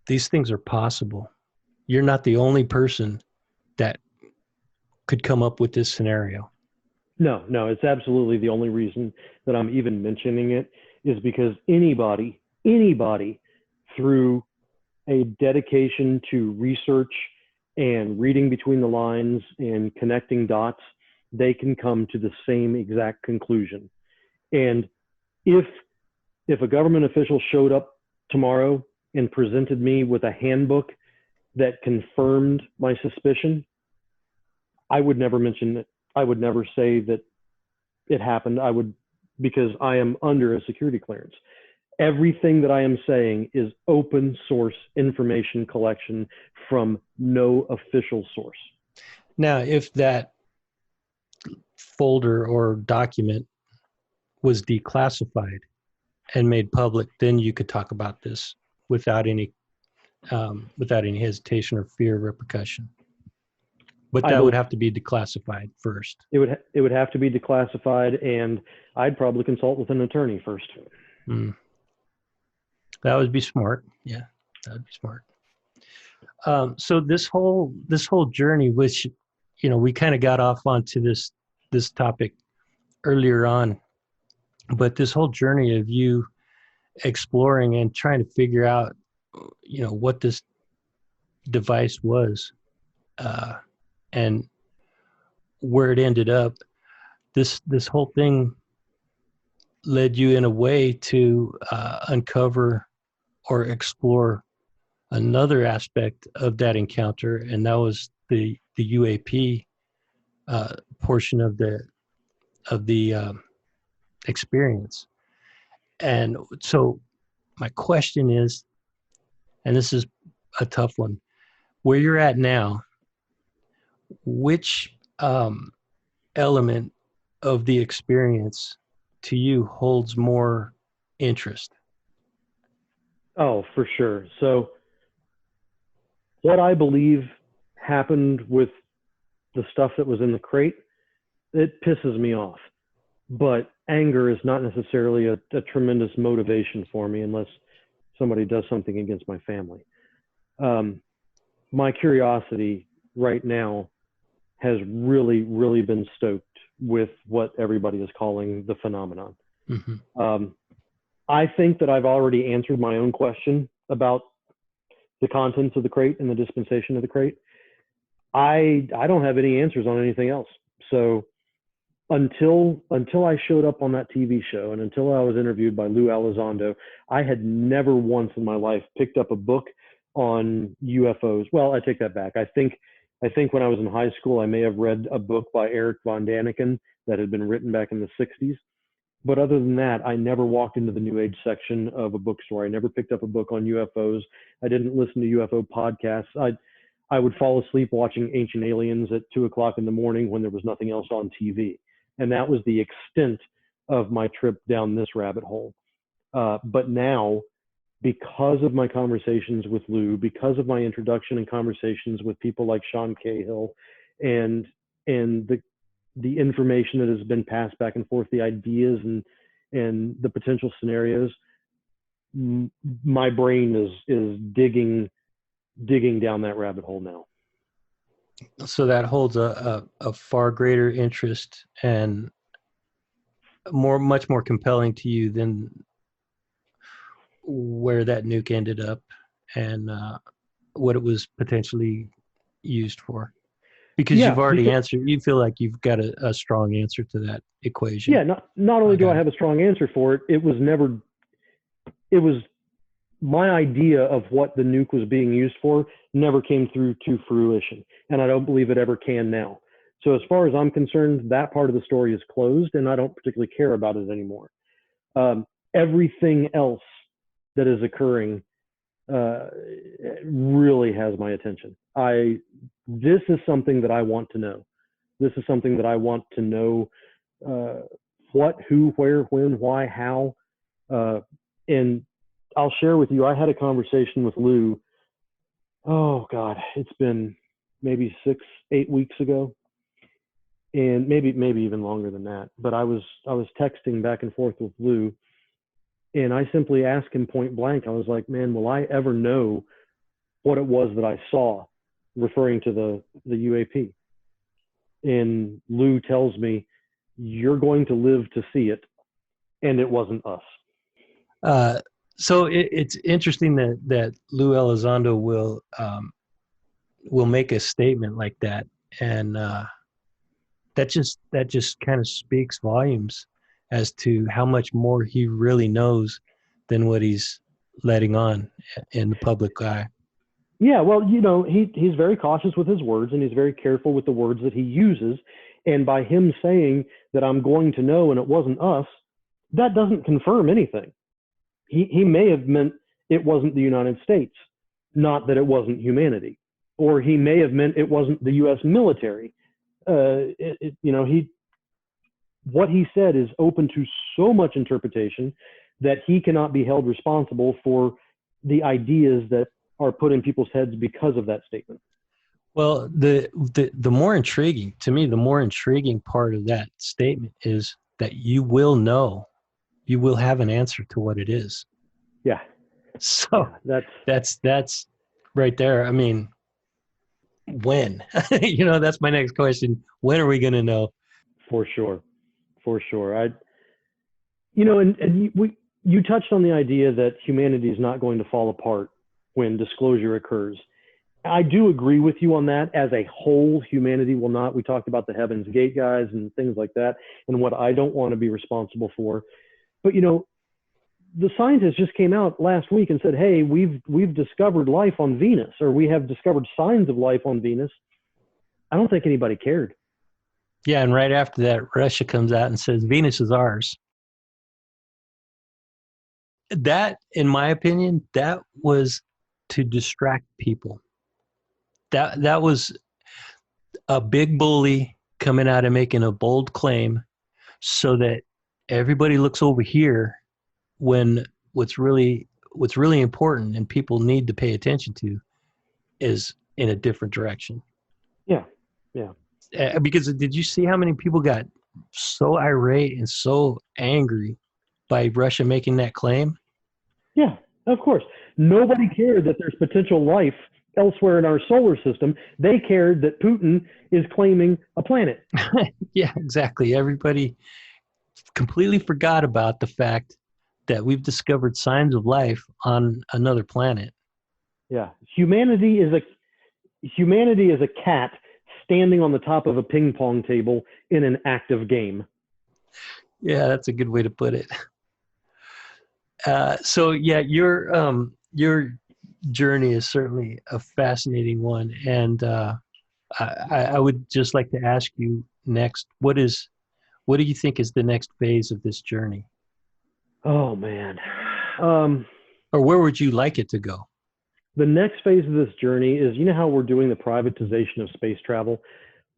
these things are possible. You're not the only person that could come up with this scenario. No, it's absolutely the only reason that I'm even mentioning it is because anybody through a dedication to research and reading between the lines and connecting dots, they can come to the same exact conclusion. And if a government official showed up tomorrow and presented me with a handbook that confirmed my suspicion, I would never mention it. I would never say that it happened. Because I am under a security clearance. Everything that I am saying is open source information collection from no official source. Now, if that folder or document was declassified and made public, then you could talk about this without any hesitation or fear of repercussion. But that would have to be declassified first. It would have to be declassified, and I'd probably consult with an attorney first. That would be smart. Yeah, that would be smart. So this whole journey, which we kind of got off onto this topic earlier on, but this whole journey of you exploring and trying to figure out, what this device was, and where it ended up, this whole thing led you in a way to uncover or explore another aspect of that encounter, and that was the UAP portion of the experience. And so my question is, and this is a tough one, where you're at now, which element of the experience to you holds more interest? Oh, for sure. So what I believe happened with the stuff that was in the crate, it pisses me off. But anger is not necessarily a tremendous motivation for me unless somebody does something against my family. My curiosity right now has really, really been stoked with what everybody is calling the phenomenon. Mm-hmm. I think that I've already answered my own question about the contents of the crate and the dispensation of the crate. I don't have any answers on anything else. So until I showed up on that TV show and until I was interviewed by Lou Elizondo, I had never once in my life picked up a book on UFOs. Well, I take that back. I think when I was in high school, I may have read a book by Eric von Daniken that had been written back in the 60s. But other than that, I never walked into the New Age section of a bookstore. I never picked up a book on UFOs. I didn't listen to UFO podcasts. I would fall asleep watching Ancient Aliens at 2:00 in the morning when there was nothing else on TV. And that was the extent of my trip down this rabbit hole. But now, because of my conversations with Lou, because of my introduction and conversations with people like Sean Cahill, and the information that has been passed back and forth, the ideas and the potential scenarios, my brain is digging down that rabbit hole now. So that holds a far greater interest and much more compelling to you than where that nuke ended up and what it was potentially used for. Because you've already answered, you feel like you've got a strong answer to that equation. Yeah, not only do I have a strong answer for it, it was my idea of what the nuke was being used for never came through to fruition. And I don't believe it ever can now. So as far as I'm concerned, that part of the story is closed and I don't particularly care about it anymore. Everything else that is occurring really has my attention. This is something that I want to know. This is something that I want to know what, who, where, when, why, how. And I'll share with you, I had a conversation with Lou. Oh God, it's been maybe 6-8 weeks ago. And maybe even longer than that. But I was texting back and forth with Lou. And I simply asked him point blank. I was like, man, will I ever know what it was that I saw, referring to the UAP? And Lou tells me, you're going to live to see it. And it wasn't us. So it's interesting that Lou Elizondo will make a statement like that. And that just kind of speaks volumes as to how much more he really knows than what he's letting on in the public eye. Yeah, well, he's very cautious with his words and he's very careful with the words that he uses. And by him saying that I'm going to know and it wasn't us, that doesn't confirm anything. He may have meant it wasn't the United States, not that it wasn't humanity. Or he may have meant it wasn't the U.S. military. What he said is open to so much interpretation that he cannot be held responsible for the ideas that are put in people's heads because of that statement. Well, the more intriguing, to me, the more intriguing part of that statement is that you will know, you will have an answer to what it is. Yeah. So that's right there. I mean, when? That's my next question. When are we going to know? For sure. You touched on the idea that humanity is not going to fall apart when disclosure occurs. I do agree with you on that. As a whole, humanity will not. We talked about the Heaven's Gate guys and things like that, and what I don't want to be responsible for. But the scientists just came out last week and said, "Hey, we've discovered life on Venus, or we have discovered signs of life on Venus." I don't think anybody cared. Yeah, and right after that, Russia comes out and says Venus is ours. That, in my opinion, that was to distract people. That was a big bully coming out and making a bold claim so that everybody looks over here when what's really important and people need to pay attention to is in a different direction. Yeah. Because did you see how many people got so irate and so angry by Russia making that claim? Yeah, of course. Nobody cared that there's potential life elsewhere in our solar system. They cared that Putin is claiming a planet. Yeah, exactly. Everybody completely forgot about the fact that we've discovered signs of life on another planet. Yeah, humanity is a cat standing on the top of a ping pong table in an active game. Yeah, that's a good way to put it. So yeah, your journey is certainly a fascinating one, and I would just like to ask you next, what do you think is the next phase of this journey, Oh man. or where would you like it to go? The next phase of this journey is, you know how we're doing the privatization of space travel?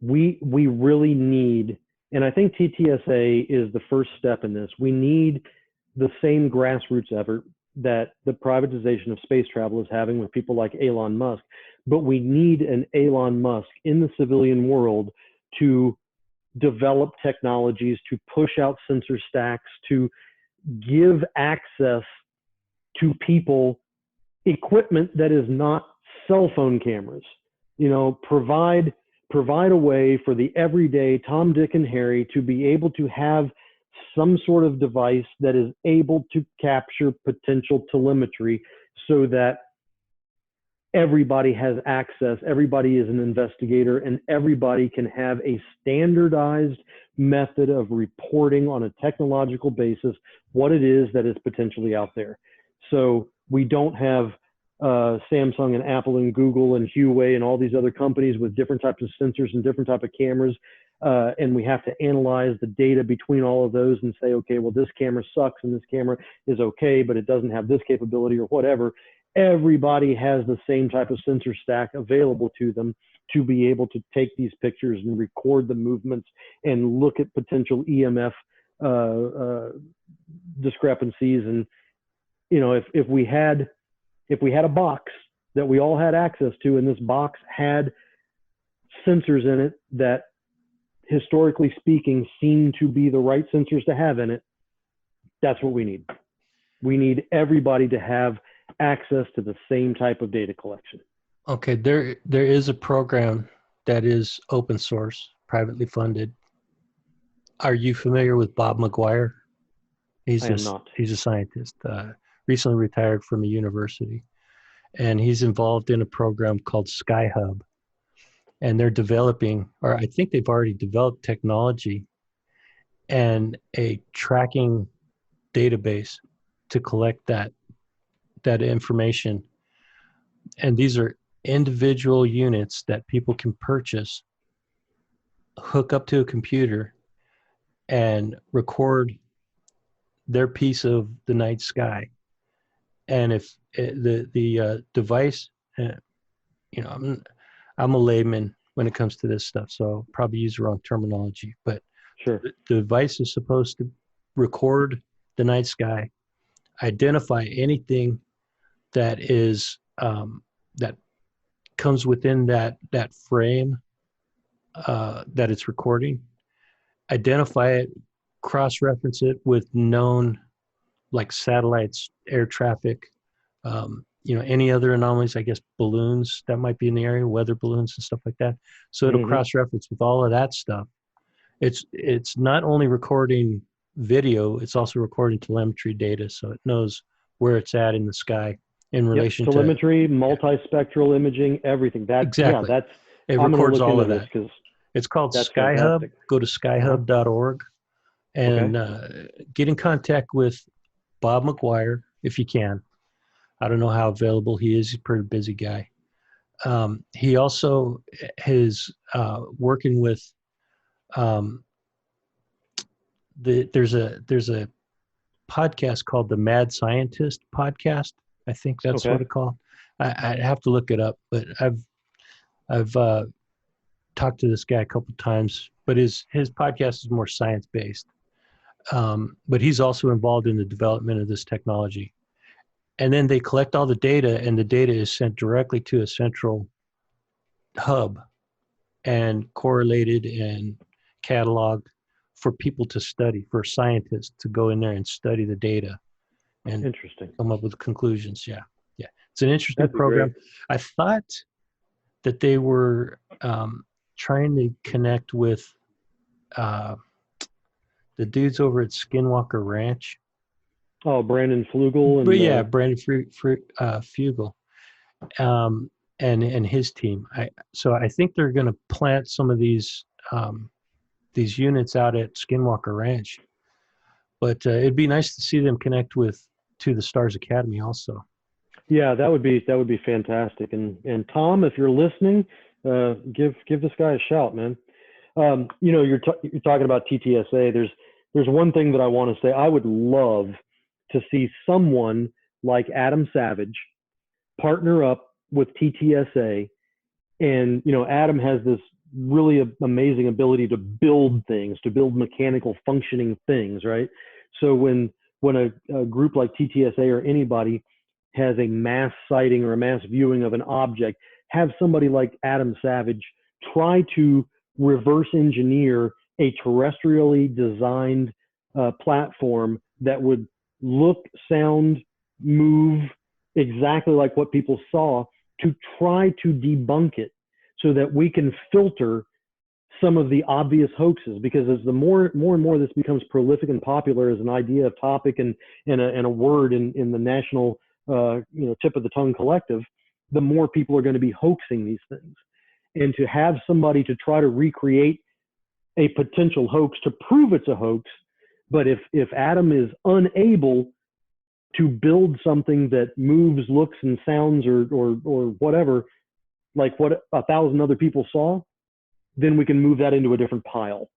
We really need, and I think TTSA is the first step in this. We need the same grassroots effort that the privatization of space travel is having with people like Elon Musk, but we need an Elon Musk in the civilian world to develop technologies, to push out sensor stacks, to give access to people equipment that is not cell phone cameras. Provide a way for the everyday Tom, Dick, and Harry to be able to have some sort of device that is able to capture potential telemetry so that everybody has access, everybody is an investigator, and everybody can have a standardized method of reporting on a technological basis what it is that is potentially out there. So we don't have Samsung and Apple and Google and Huawei and all these other companies with different types of sensors and different type of cameras. And we have to analyze the data between all of those and say, okay, well, this camera sucks and this camera is okay, but it doesn't have this capability or whatever. Everybody has the same type of sensor stack available to them to be able to take these pictures and record the movements and look at potential EMF discrepancies. And, if we had a box that we all had access to, and this box had sensors in it that, historically speaking, seem to be the right sensors to have in it, that's what we need. We need everybody to have access to the same type of data collection. Okay, there is a program that is open source, privately funded. Are you familiar with Bob McGuire? I am not. He's a scientist, recently retired from a university, and he's involved in a program called SkyHub. And they're developing, or I think they've already developed, technology and a tracking database to collect that information. And these are individual units that people can purchase, hook up to a computer, and record their piece of the night sky. And if the device, I'm a layman when it comes to this stuff, so I'll probably use the wrong terminology, but Sure. the device is supposed to record the night sky, identify anything that is that comes within that frame that it's recording, identify it, cross-reference it with known, like satellites, air traffic, any other anomalies, I guess balloons that might be in the area, weather balloons and stuff like that. So it'll cross-reference with all of that stuff. It's not only recording video, it's also recording telemetry data, so it knows where it's at in the sky in relation to telemetry, multispectral imaging, everything. Exactly. It records all of that. It's called SkyHub. Fantastic. Go to skyhub.org and get in contact with Bob McGuire if you can. I don't know how available he is. He's a pretty busy guy. He also is working with there's a podcast called the Mad Scientist podcast. I think that's what it's called. I have to look it up, but I've talked to this guy a couple times, but his podcast is more science based. But he's also involved in the development of this technology. And then they collect all the data, and the data is sent directly to a central hub and correlated and cataloged for people to study, for scientists to go in there and study the data and interesting, come up with conclusions. Yeah. It's an interesting program. Great. I thought that they were trying to connect with the dudes over at Skinwalker Ranch. Oh, Brandon Flugel But and yeah, Brandon Fugel, and his team. So I think they're going to plant some of these units out at Skinwalker Ranch. But it'd be nice to see them connect to the Stars Academy also. yeah, that would be fantastic. And Tom, if you're listening, give this guy a shout, man. You're talking about TTSA. There's one thing that I want to say. I would love to see someone like Adam Savage partner up with TTSA. And Adam has this really amazing ability to build things, to build mechanical functioning things, right? So when a group like TTSA or anybody has a mass sighting or a mass viewing of an object, have somebody like Adam Savage try to reverse engineer a terrestrially designed platform that would look, sound, move exactly like what people saw, to try to debunk it so that we can filter some of the obvious hoaxes. Because as the more and more this becomes prolific and popular as an idea, a topic, and a word in the national tip of the tongue collective, the more people are going to be hoaxing these things. And to have somebody to try to recreate a potential hoax to prove it's a hoax, but if Adam is unable to build something that moves, looks, and sounds, or whatever, like what 1,000 other people saw, then we can move that into a different pile,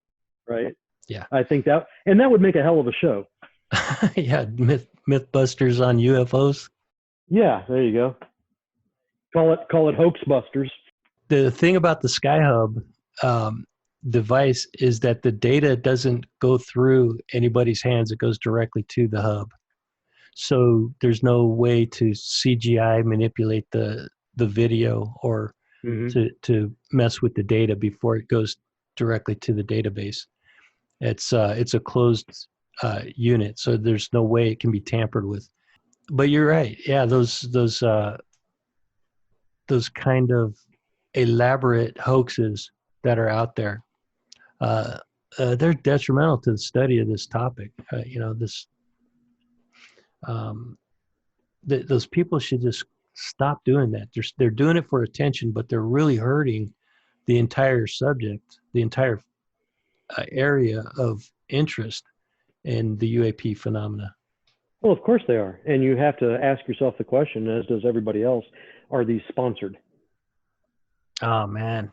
right? Yeah. I think that would make a hell of a show. Yeah, Mythbusters on UFOs. Yeah, there you go. Call it Hoax Busters. The thing about the Skyhub device is that the data doesn't go through anybody's hands; it goes directly to the hub. So there's no way to CGI manipulate the video or to mess with the data before it goes directly to the database. It's a closed unit, so there's no way it can be tampered with. But you're right. Yeah, those kind of elaborate hoaxes that are out there, they're detrimental to the study of this topic. Those people should just stop doing that. They're doing it for attention, but they're really hurting the entire subject, the entire area of interest in the UAP phenomena. Well, of course they are. And you have to ask yourself the question, as does everybody else, are these sponsored? Oh, man.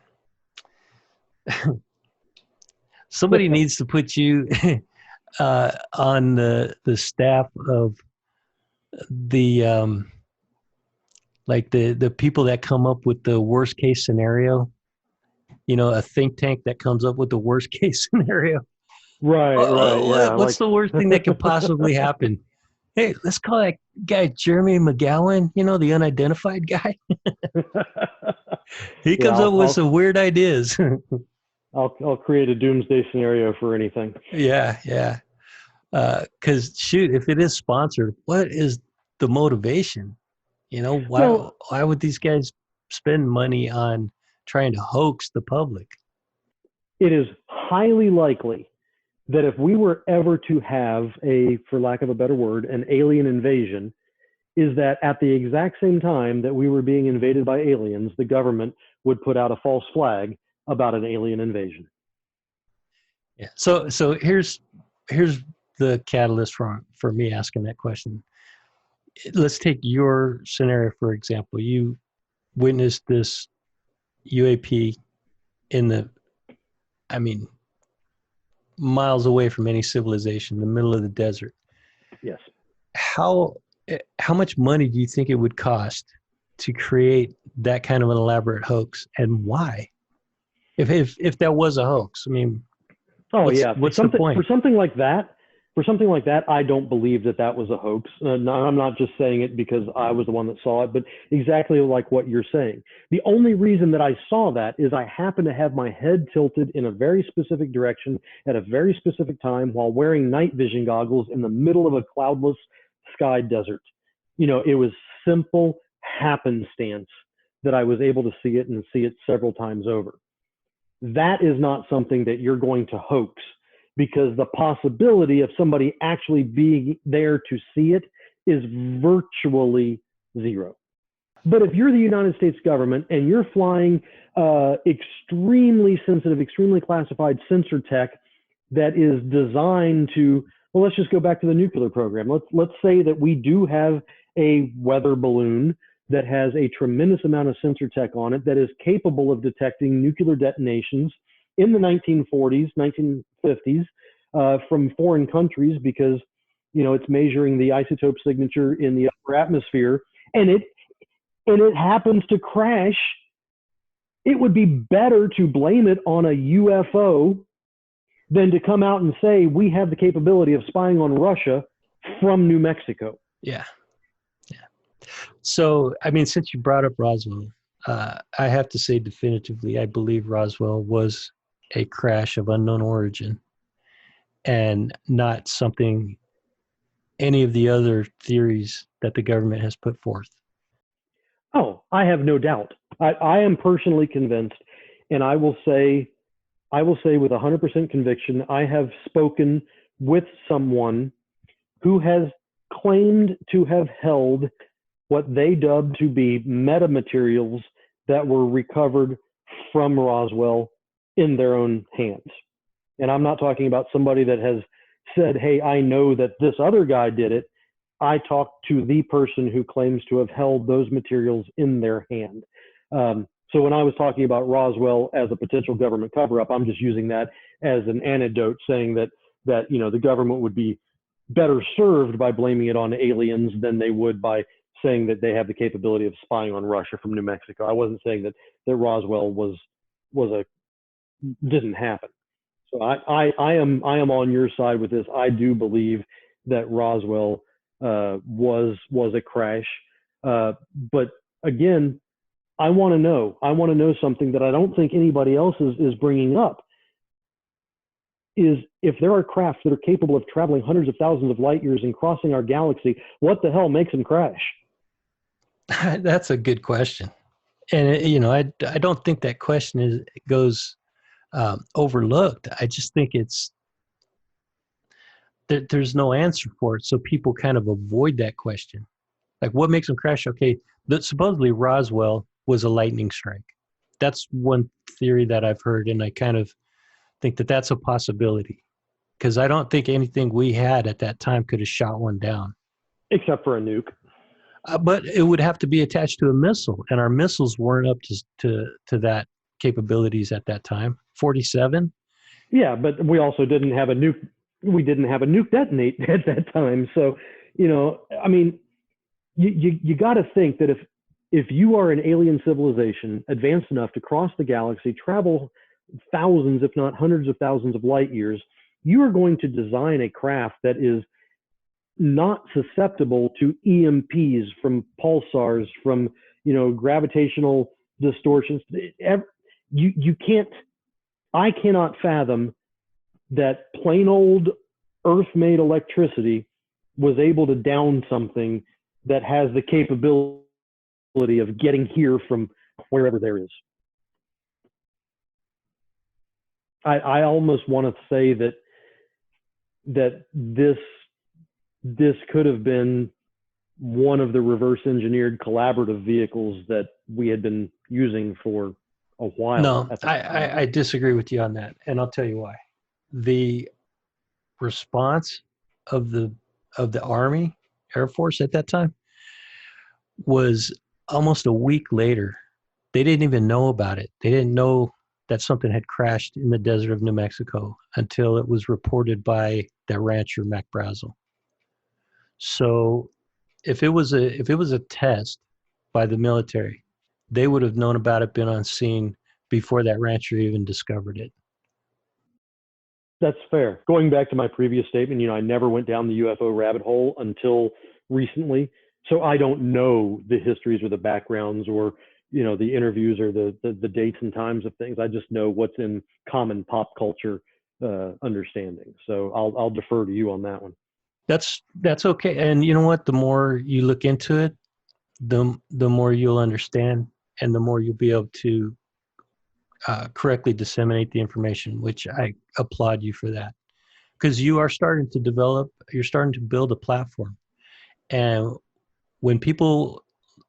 Somebody needs to put you on the staff of the the people that come up with the worst case scenario. A think tank that comes up with the worst case scenario. Right. Yeah. What's the worst thing that could possibly happen? Hey, let's call that guy Jeremy McGowan, the unidentified guy. He comes up with some weird ideas. I'll create a doomsday scenario for anything. Yeah. Because shoot, if it is sponsored, what is the motivation? Why would these guys spend money on trying to hoax the public? It is highly likely that if we were ever to have for lack of a better word, an alien invasion, is that at the exact same time that we were being invaded by aliens, the government would put out a false flag about an alien invasion. Yeah. So here's the catalyst for me asking that question. Let's take your scenario, for example. You witnessed this UAP miles away from any civilization, in the middle of the desert. Yes. How much money do you think it would cost to create that kind of an elaborate hoax, and why? If that was a hoax, what's the point? For something like that, I don't believe that was a hoax. I'm not just saying it because I was the one that saw it, but exactly like what you're saying. The only reason that I saw that is I happened to have my head tilted in a very specific direction at a very specific time while wearing night vision goggles in the middle of a cloudless sky desert. It was simple happenstance that I was able to see it and see it several times over. That is not something that you're going to hoax, because the possibility of somebody actually being there to see it is virtually zero. But if you're the United States government and you're flying extremely sensitive, extremely classified sensor tech that is designed to, well, let's just go back to the nuclear program. Let's say that we do have a weather balloon that has a tremendous amount of sensor tech on it that is capable of detecting nuclear detonations in the 1940s, 1950s from foreign countries, because it's measuring the isotope signature in the upper atmosphere, and it happens to crash. It would be better to blame it on a UFO than to come out and say we have the capability of spying on Russia from New Mexico. Yeah. So, I mean, since you brought up Roswell, I have to say definitively, I believe Roswell was a crash of unknown origin and not something, any of the other theories that the government has put forth. Oh, I have no doubt. I am personally convinced, and I will say with 100% conviction, I have spoken with someone who has claimed to have held what they dubbed to be metamaterials that were recovered from Roswell in their own hands. And I'm not talking about somebody that has said, hey, I know that this other guy did it. I talked to the person who claims to have held those materials in their hand. So when I was talking about Roswell as a potential government cover-up, I'm just using that as an anecdote, saying that the government would be better served by blaming it on aliens than they would by saying that they have the capability of spying on Russia from New Mexico. I wasn't saying that Roswell didn't happen. So I am on your side with this. I do believe that Roswell was a crash, but again, I want to know something that I don't think anybody else is bringing up. Is if there are crafts that are capable of traveling hundreds of thousands of light years and crossing our galaxy, what the hell makes them crash? That's a good question, and I don't think that question goes overlooked. I just think there's no answer for it, so people kind of avoid that question. Like, what makes them crash? Okay, supposedly Roswell was a lightning strike. That's one theory that I've heard, and I kind of think that that's a possibility, because I don't think anything we had at that time could have shot one down. Except for a nuke. But it would have to be attached to a missile, and our missiles weren't up to that capabilities at that time. 47? Yeah, but we also didn't have a nuke. We didn't have a nuke detonate at that time. So, I mean, you got to think that if you are an alien civilization advanced enough to cross the galaxy, travel thousands, if not hundreds of thousands of light years, you are going to design a craft that is not susceptible to EMPs, from pulsars, from gravitational distortions. You can't. I cannot fathom that plain old Earth-made electricity was able to down something that has the capability of getting here from wherever there is. I almost want to say that this could have been one of the reverse engineered collaborative vehicles that we had been using for a while. No, I disagree with you on that, and I'll tell you why. The response of the Army, Air Force at that time was almost a week later. They didn't even know about it. They didn't know that something had crashed in the desert of New Mexico until it was reported by that rancher, Mac Brazel. So if it was a test by the military, they would have known about it, been on scene before that rancher even discovered it. That's fair. Going back to my previous statement, I never went down the UFO rabbit hole until recently. So I don't know the histories or the backgrounds or, the interviews or the dates and times of things. I just know what's in common pop culture understanding. So I'll defer to you on that one. That's okay. And you know what? The more you look into it, the more you'll understand. and the more you'll be able to correctly disseminate the information, which I applaud you for that. Because you're starting to build a platform. And when people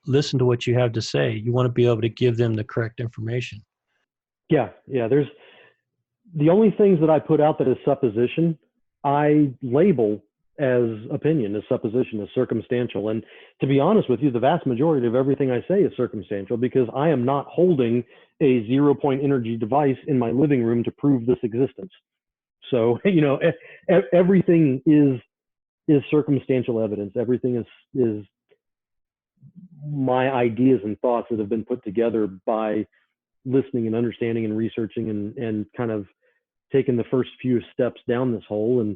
listen to what you have to say, you want to be able to give them the correct information. Yeah. There's the only things that I put out that is supposition, I label as opinion, as supposition, as circumstantial. And to be honest with you, the vast majority of everything I say is circumstantial because I am not holding a 0-point energy device in my living room to prove this existence. So, everything is circumstantial evidence. Everything is my ideas and thoughts that have been put together by listening and understanding and researching and kind of taking the first few steps down this hole. And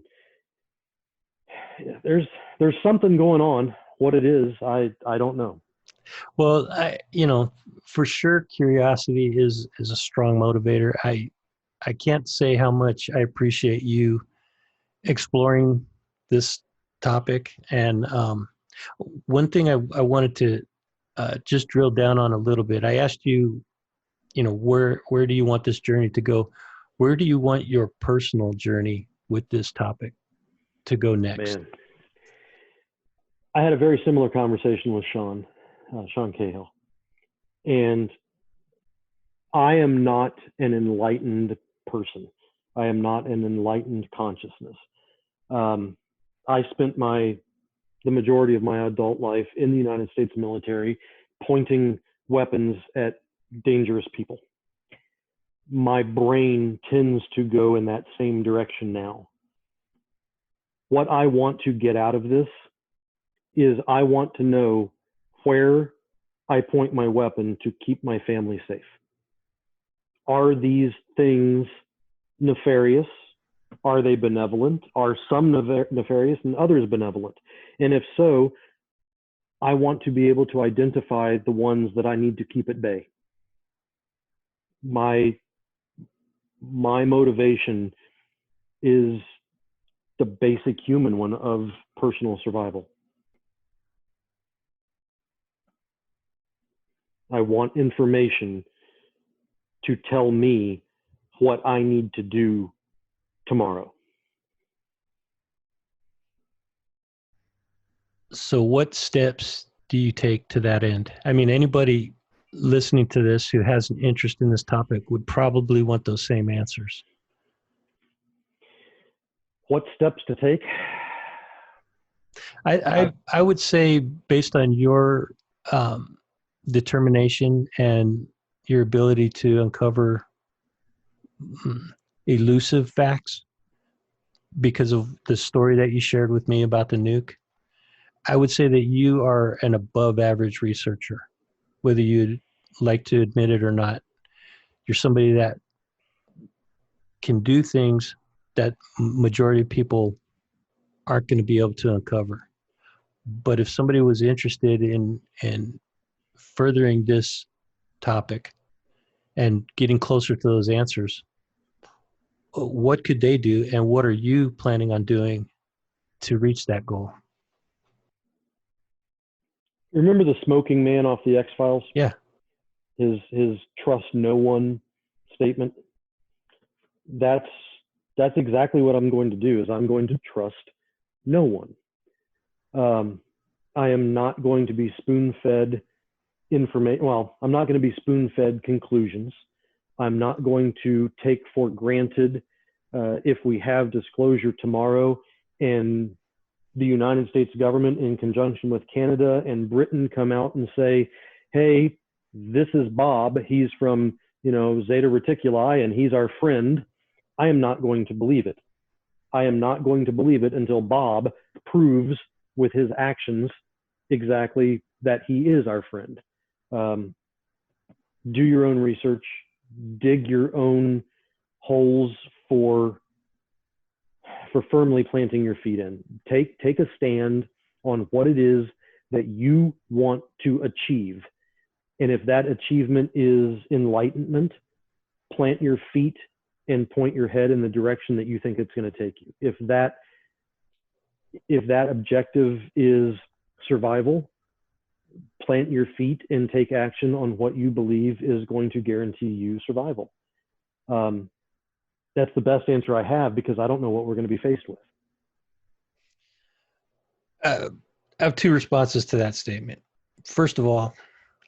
there's something going on. What it is, I don't know. Well, for sure, curiosity is a strong motivator. I can't say how much I appreciate you exploring this topic. And one thing I wanted to just drill down on a little bit. I asked you, where do you want this journey to go? Where do you want your personal journey with this topic to go next? Man, I had a very similar conversation with Sean Cahill, and I am not an enlightened person. I am not an enlightened consciousness. I spent the majority of my adult life in the United States military pointing weapons at dangerous people. My brain tends to go in that same direction now. What I want to get out of this is I want to know where I point my weapon to keep my family safe. Are these things nefarious? Are they benevolent? Are some nefarious and others benevolent? And if so, I want to be able to identify the ones that I need to keep at bay. My motivation is the basic human one of personal survival. I want information to tell me what I need to do tomorrow. So what steps do you take to that end? I mean, anybody listening to this who has an interest in this topic would probably want those same answers. What steps to take? I would say, based on your determination and your ability to uncover elusive facts, because of the story that you shared with me about the nuke, I would say that you are an above average researcher, whether you'd like to admit it or not. You're somebody that can do things that majority of people aren't going to be able to uncover. But if somebody was interested in furthering this topic and getting closer to those answers, what could they do, and what are you planning on doing to reach that goal? Remember the smoking man off the X-Files? Yeah. His trust no one statement. That's exactly what I'm going to do. Is I'm going to trust no one. I am not going to be spoon-fed information. Well, I'm not going to be spoon-fed conclusions. I'm not going to take for granted if we have disclosure tomorrow and the United States government in conjunction with Canada and Britain come out and say, hey, this is Bob. He's from, Zeta Reticuli and he's our friend. I am not going to believe it. I am not going to believe it until Bob proves with his actions exactly that he is our friend. Do your own research, dig your own holes for firmly planting your feet in. Take a stand on what it is that you want to achieve. And if that achievement is enlightenment, plant your feet and point your head in the direction that you think it's going to take you. If that objective is survival, plant your feet and take action on what you believe is going to guarantee you survival. That's the best answer I have, because I don't know what we're going to be faced with. I have two responses to that statement. First of all,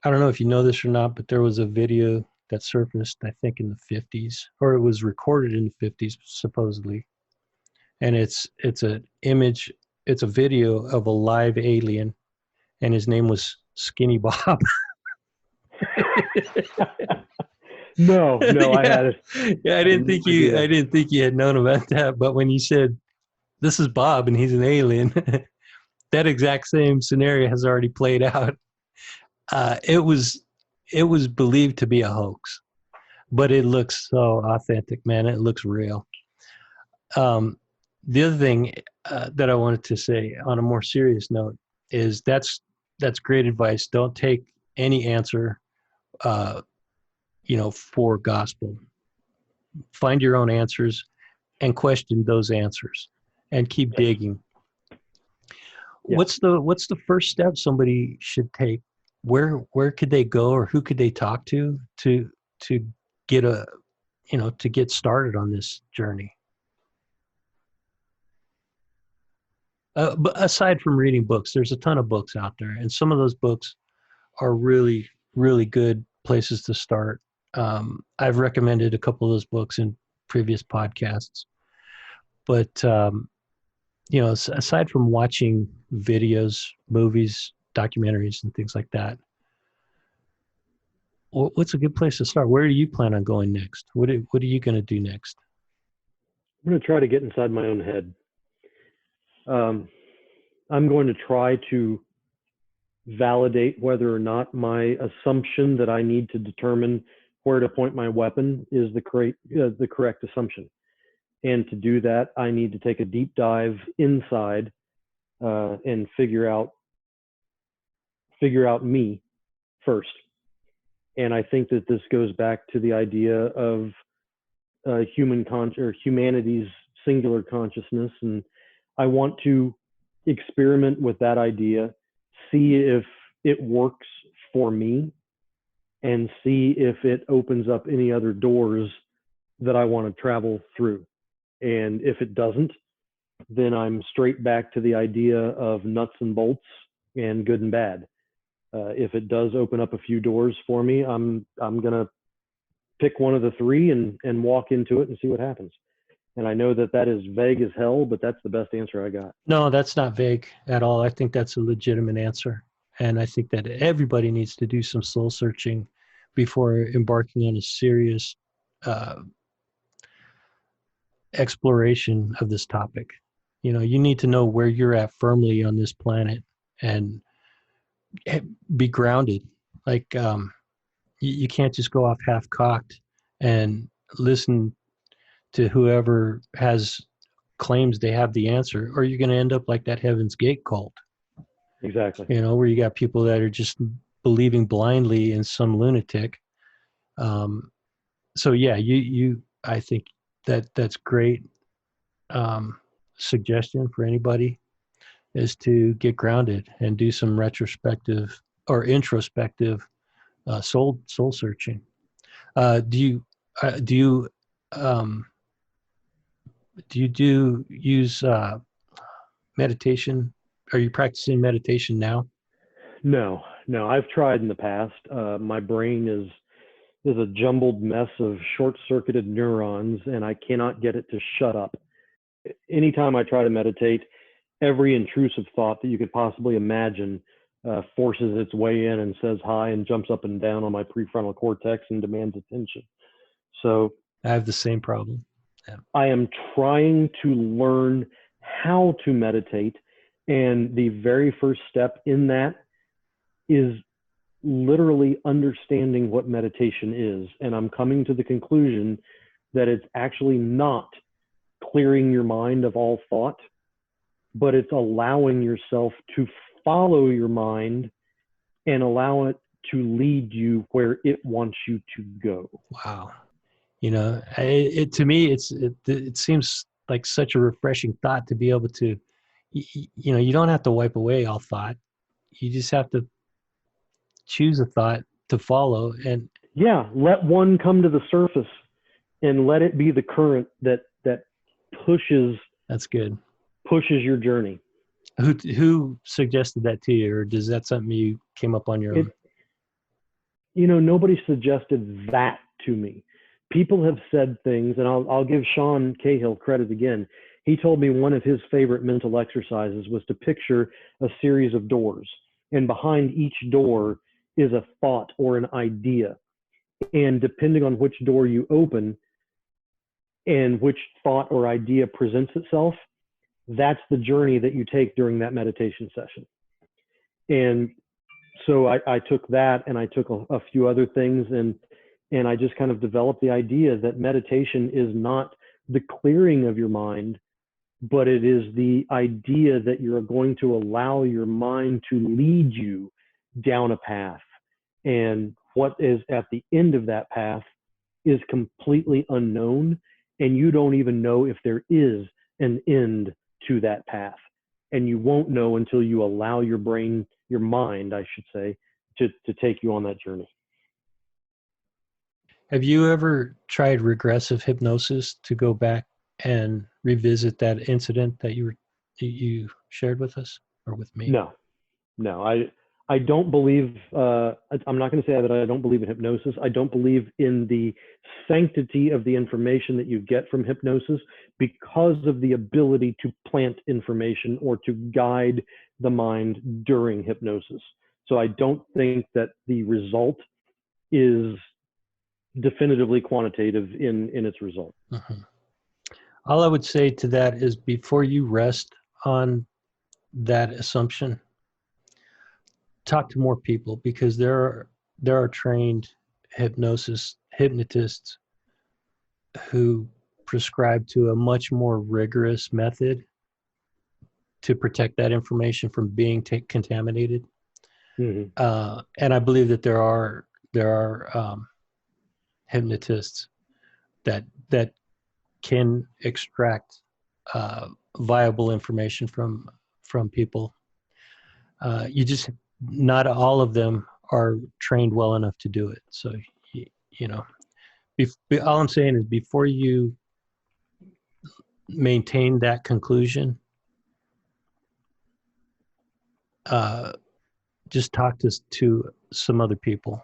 I don't know if you know this or not, but there was a video that surfaced, I think, in the 50s, or it was recorded in the 50s, supposedly. And it's an image, it's a video of a live alien, and his name was Skinny Bob. No, I had it. Yeah, I didn't think you had known about that. But when you said this is Bob and he's an alien, that exact same scenario has already played out. It was believed to be a hoax, but it looks so authentic, man. It looks real. The other thing that I wanted to say on a more serious note is that's great advice. Don't take any answer, for gospel. Find your own answers and question those answers and keep digging. Yeah. What's the first step somebody should take? Where could they go, or who could they talk to get to get started on this journey? But aside from reading books, there's a ton of books out there, and some of those books are really, really good places to start. I've recommended a couple of those books in previous podcasts, but aside from watching videos, movies, documentaries, and things like that, what's a good place to start? Where do you plan on going next? What are you going to do next? I'm going to try to get inside my own head. I'm going to try to validate whether or not my assumption that I need to determine where to point my weapon is the correct assumption. And to do that, I need to take a deep dive inside and figure out me first. And I think that this goes back to the idea of humanity's singular consciousness. And I want to experiment with that idea, see if it works for me, and see if it opens up any other doors that I want to travel through. And if it doesn't, then I'm straight back to the idea of nuts and bolts and good and bad. If it does open up a few doors for me, I'm gonna pick one of the three and walk into it and see what happens. And I know that is vague as hell, but that's the best answer I got. No, that's not vague at all. I think that's a legitimate answer. And I think that everybody needs to do some soul searching before embarking on a serious exploration of this topic. You need to know where you're at firmly on this planet and be grounded. Like, you can't just go off half-cocked and listen to whoever claims they have the answer, or you're going to end up like that Heaven's Gate cult. Exactly. Where you got people that are just believing blindly in some lunatic. So yeah, I think that's great suggestion for anybody, is to get grounded and do some retrospective or introspective soul searching. Do you use meditation? Are you practicing meditation now? No. I've tried in the past. My brain is a jumbled mess of short-circuited neurons, and I cannot get it to shut up. Anytime I try to meditate, every intrusive thought that you could possibly imagine forces its way in and says hi and jumps up and down on my prefrontal cortex and demands attention. So I have the same problem. Yeah. I am trying to learn how to meditate, and the very first step in that is literally understanding what meditation is. And I'm coming to the conclusion that it's actually not clearing your mind of all thought, but it's allowing yourself to follow your mind and allow it to lead you where it wants you to go. Wow. To me, it seems like such a refreshing thought to be able to, you don't have to wipe away all thought. You just have to choose a thought to follow. And yeah, let one come to the surface and let it be the current that pushes that's good. your journey. Who suggested that to you, or is that something you came up on your own? Nobody suggested that to me. People have said things, and I'll give Sean Cahill credit again. He told me one of his favorite mental exercises was to picture a series of doors, and behind each door is a thought or an idea. And depending on which door you open and which thought or idea presents itself, that's the journey that you take during that meditation session. And so I took that, and I took a few other things, and I just kind of developed the idea that meditation is not the clearing of your mind, but it is the idea that you're going to allow your mind to lead you down a path. And what is at the end of that path is completely unknown, and you don't even know if there is an end to that path. And you won't know until you allow your brain, your mind, I should say, to take you on that journey. Have you ever tried regressive hypnosis to go back and revisit that incident that you shared with us or with me? No, I don't believe, I'm not going to say that I don't believe in hypnosis. I don't believe in the sanctity of the information that you get from hypnosis because of the ability to plant information or to guide the mind during hypnosis. So I don't think that the result is definitively quantitative in its result. Mm-hmm. All I would say to that is before you rest on that assumption, talk to more people, because there are trained hypnotists who prescribe to a much more rigorous method to protect that information from being contaminated. Mm-hmm. And I believe that there are hypnotists that can extract viable information from people. You just, not all of them are trained well enough to do it. So, you know, all I'm saying is before you maintain that conclusion, just talk to some other people.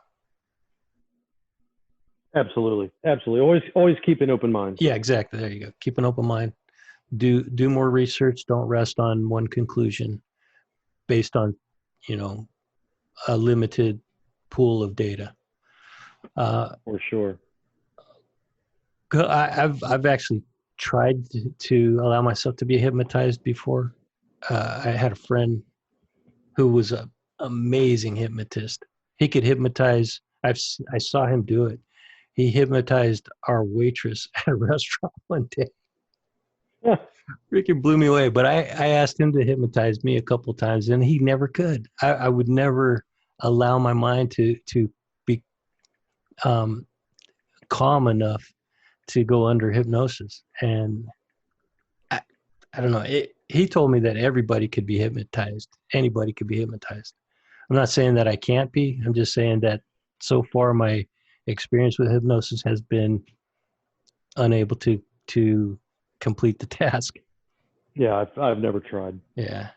Absolutely. Always keep an open mind. Yeah, exactly. There you go. Keep an open mind. Do more research. Don't rest on one conclusion based on, a limited pool of data. For sure. I've actually tried to allow myself to be hypnotized before. I had a friend who was an amazing hypnotist. He could hypnotize. I saw him do it. He hypnotized our waitress at a restaurant one day. Yeah. Freaking blew me away. But I asked him to hypnotize me a couple of times, and he never could. I would never allow my mind to be calm enough to go under hypnosis. And I don't know. He told me that everybody could be hypnotized. Anybody could be hypnotized. I'm not saying that I can't be. I'm just saying that so far my experience with hypnosis has been unable to complete the task. Yeah, I've never tried. Yeah.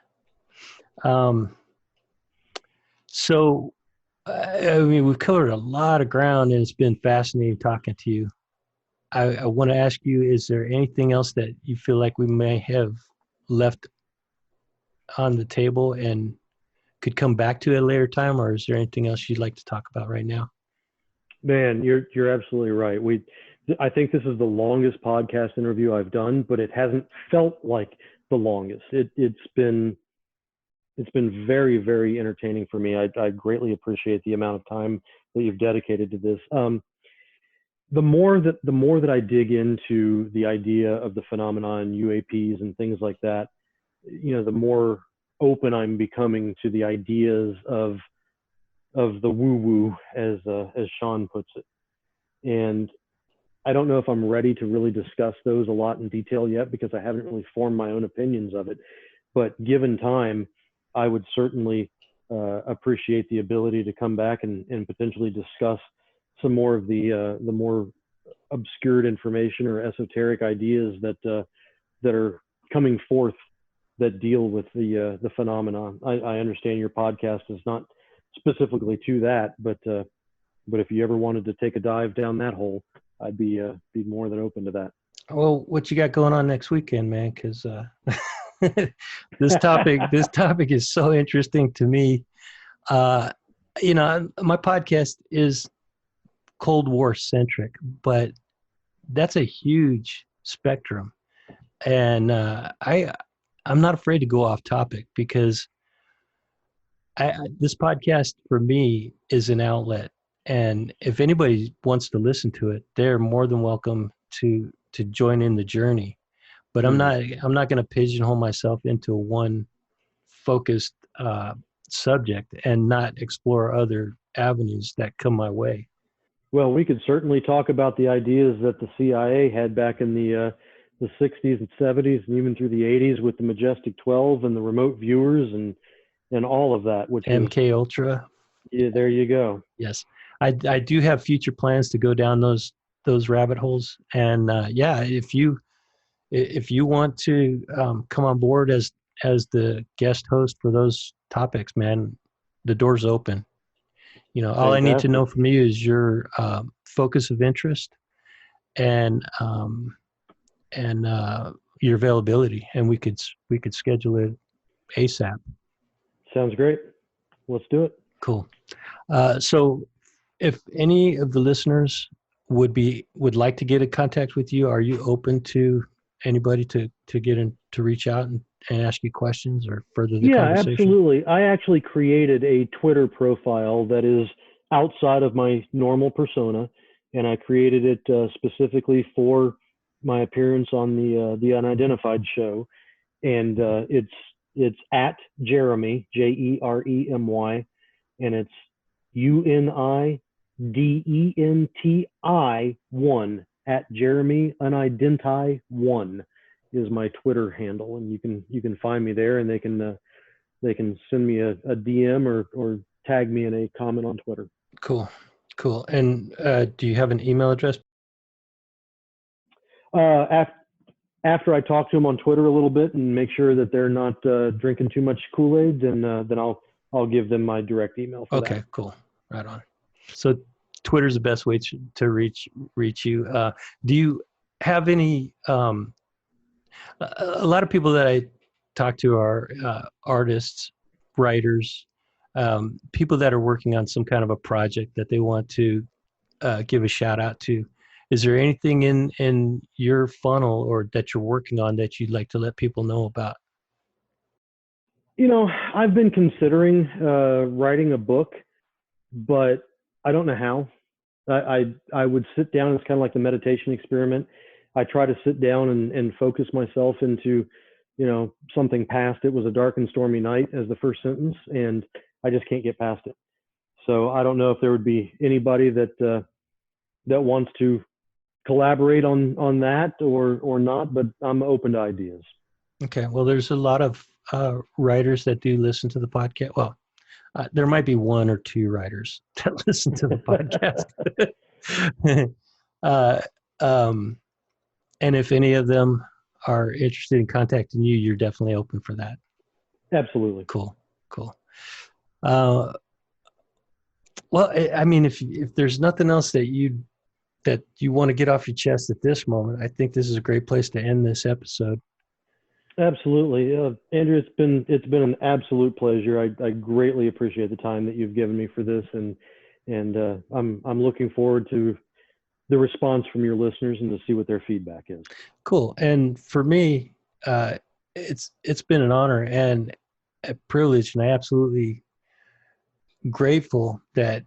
So, I mean, we've covered a lot of ground, and it's been fascinating talking to you. I want to ask you, is there anything else that you feel like we may have left on the table and could come back to at a later time, or is there anything else you'd like to talk about right now? Man, you're absolutely right. I think this is the longest podcast interview I've done, but it hasn't felt like the longest. It's been very, very entertaining for me. I greatly appreciate the amount of time that you've dedicated to this. The more that I dig into the idea of the phenomenon, UAPs and things like that, the more open I'm becoming to the ideas of the woo-woo, as Sean puts it. And I don't know if I'm ready to really discuss those a lot in detail yet, because I haven't really formed my own opinions of it. But given time, I would certainly appreciate the ability to come back and potentially discuss some more of the more obscured information or esoteric ideas that are coming forth that deal with the phenomenon. I understand your podcast is not specifically to that, but if you ever wanted to take a dive down that hole, I'd be more than open to that. Well, what you got going on next weekend, man? Because this topic is so interesting to me. My podcast is Cold War centric, but that's a huge spectrum, and I'm not afraid to go off topic because this podcast for me is an outlet, and if anybody wants to listen to it, they're more than welcome to join in the journey. But I'm not going to pigeonhole myself into one focused subject and not explore other avenues that come my way. Well, we could certainly talk about the ideas that the CIA had back in the 60s and 70s and even through the 80s with the Majestic 12 and the remote viewers and all of that. Which MK Ultra. Yeah, there you go. Yes, I do have future plans to go down those rabbit holes, and if you want to come on board as the guest host for those topics, man, the door's open. All Fantastic. I need to know from you is your focus of interest and your availability, and we could schedule it ASAP. Sounds great. Let's do it. Cool. So if any of the listeners would like to get in contact with you, are you open to anybody to get in, to reach out and ask you questions or further the conversation? Yeah, absolutely. I actually created a Twitter profile that is outside of my normal persona, and I created it specifically for my appearance on the Unidentified show, and it's at Jeremy, Jeremy, and it's UNIDENTI1 at Jeremy Unidenti 1 is my Twitter handle, and you can find me there, and they can send me a DM or tag me in a comment on Twitter. Cool. And do you have an email address? After I talk to them on Twitter a little bit and make sure that they're not drinking too much Kool-Aid, then I'll give them my direct email. Okay, cool. Right on. So Twitter's the best way to reach you. Do you have any? A lot of people that I talk to are artists, writers, people that are working on some kind of a project that they want to give a shout out to. Is there anything in your funnel or that you're working on that you'd like to let people know about? I've been considering writing a book, but I don't know how. I would sit down. It's kind of like the meditation experiment. I try to sit down and focus myself into, something past. It was a dark and stormy night as the first sentence, and I just can't get past it. So I don't know if there would be anybody that wants to collaborate on that or not, but I'm open to ideas. Okay. Well, there's a lot of writers that do listen to the podcast. Well, there might be one or two writers that listen to the podcast. And if any of them are interested in contacting you, you're definitely open for that. Absolutely. Cool. Well, I mean, if there's nothing else that you want to get off your chest at this moment, I think this is a great place to end this episode. Absolutely. Andrew, it's been an absolute pleasure. I greatly appreciate the time that you've given me for this, and I'm looking forward to the response from your listeners and to see what their feedback is. Cool. And for me, it's been an honor and a privilege, and I absolutely grateful that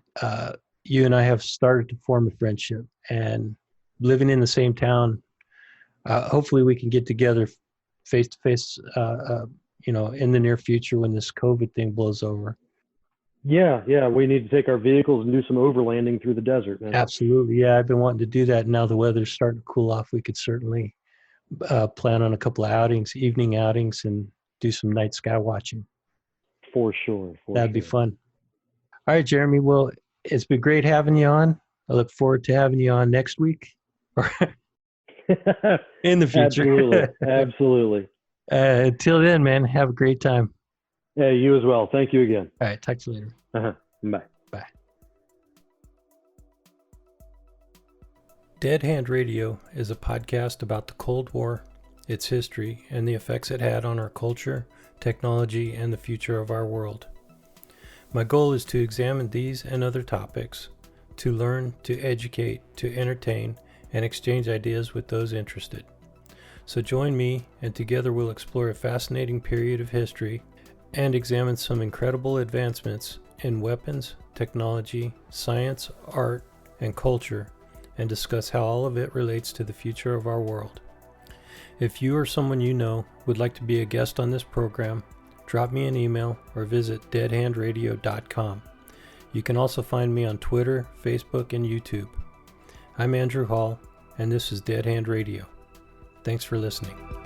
you and I have started to form a friendship, and living in the same town. Hopefully we can get together face to face, in the near future when this COVID thing blows over. Yeah. We need to take our vehicles and do some overlanding through the desert, man. Absolutely. Yeah. I've been wanting to do that. Now the weather's starting to cool off. We could certainly plan on a couple of evening outings, and do some night sky watching. For sure. That'd be fun. All right, Jeremy. Well, it's been great having you on. I look forward to having you on next week or in the future. Absolutely. Until then, man, have a great time. Yeah, you as well. Thank you again. All right. Talk to you later. Bye. Bye. Dead Hand Radio is a podcast about the Cold War, its history, and the effects it had on our culture, technology, and the future of our world. My goal is to examine these and other topics, to learn, to educate, to entertain, and exchange ideas with those interested. So join me, and together we'll explore a fascinating period of history and examine some incredible advancements in weapons, technology, science, art, and culture, and discuss how all of it relates to the future of our world. If you or someone you know would like to be a guest on this program, drop me an email or visit deadhandradio.com. You can also find me on Twitter, Facebook, and YouTube. I'm Andrew Hall, and this is Dead Hand Radio. Thanks for listening.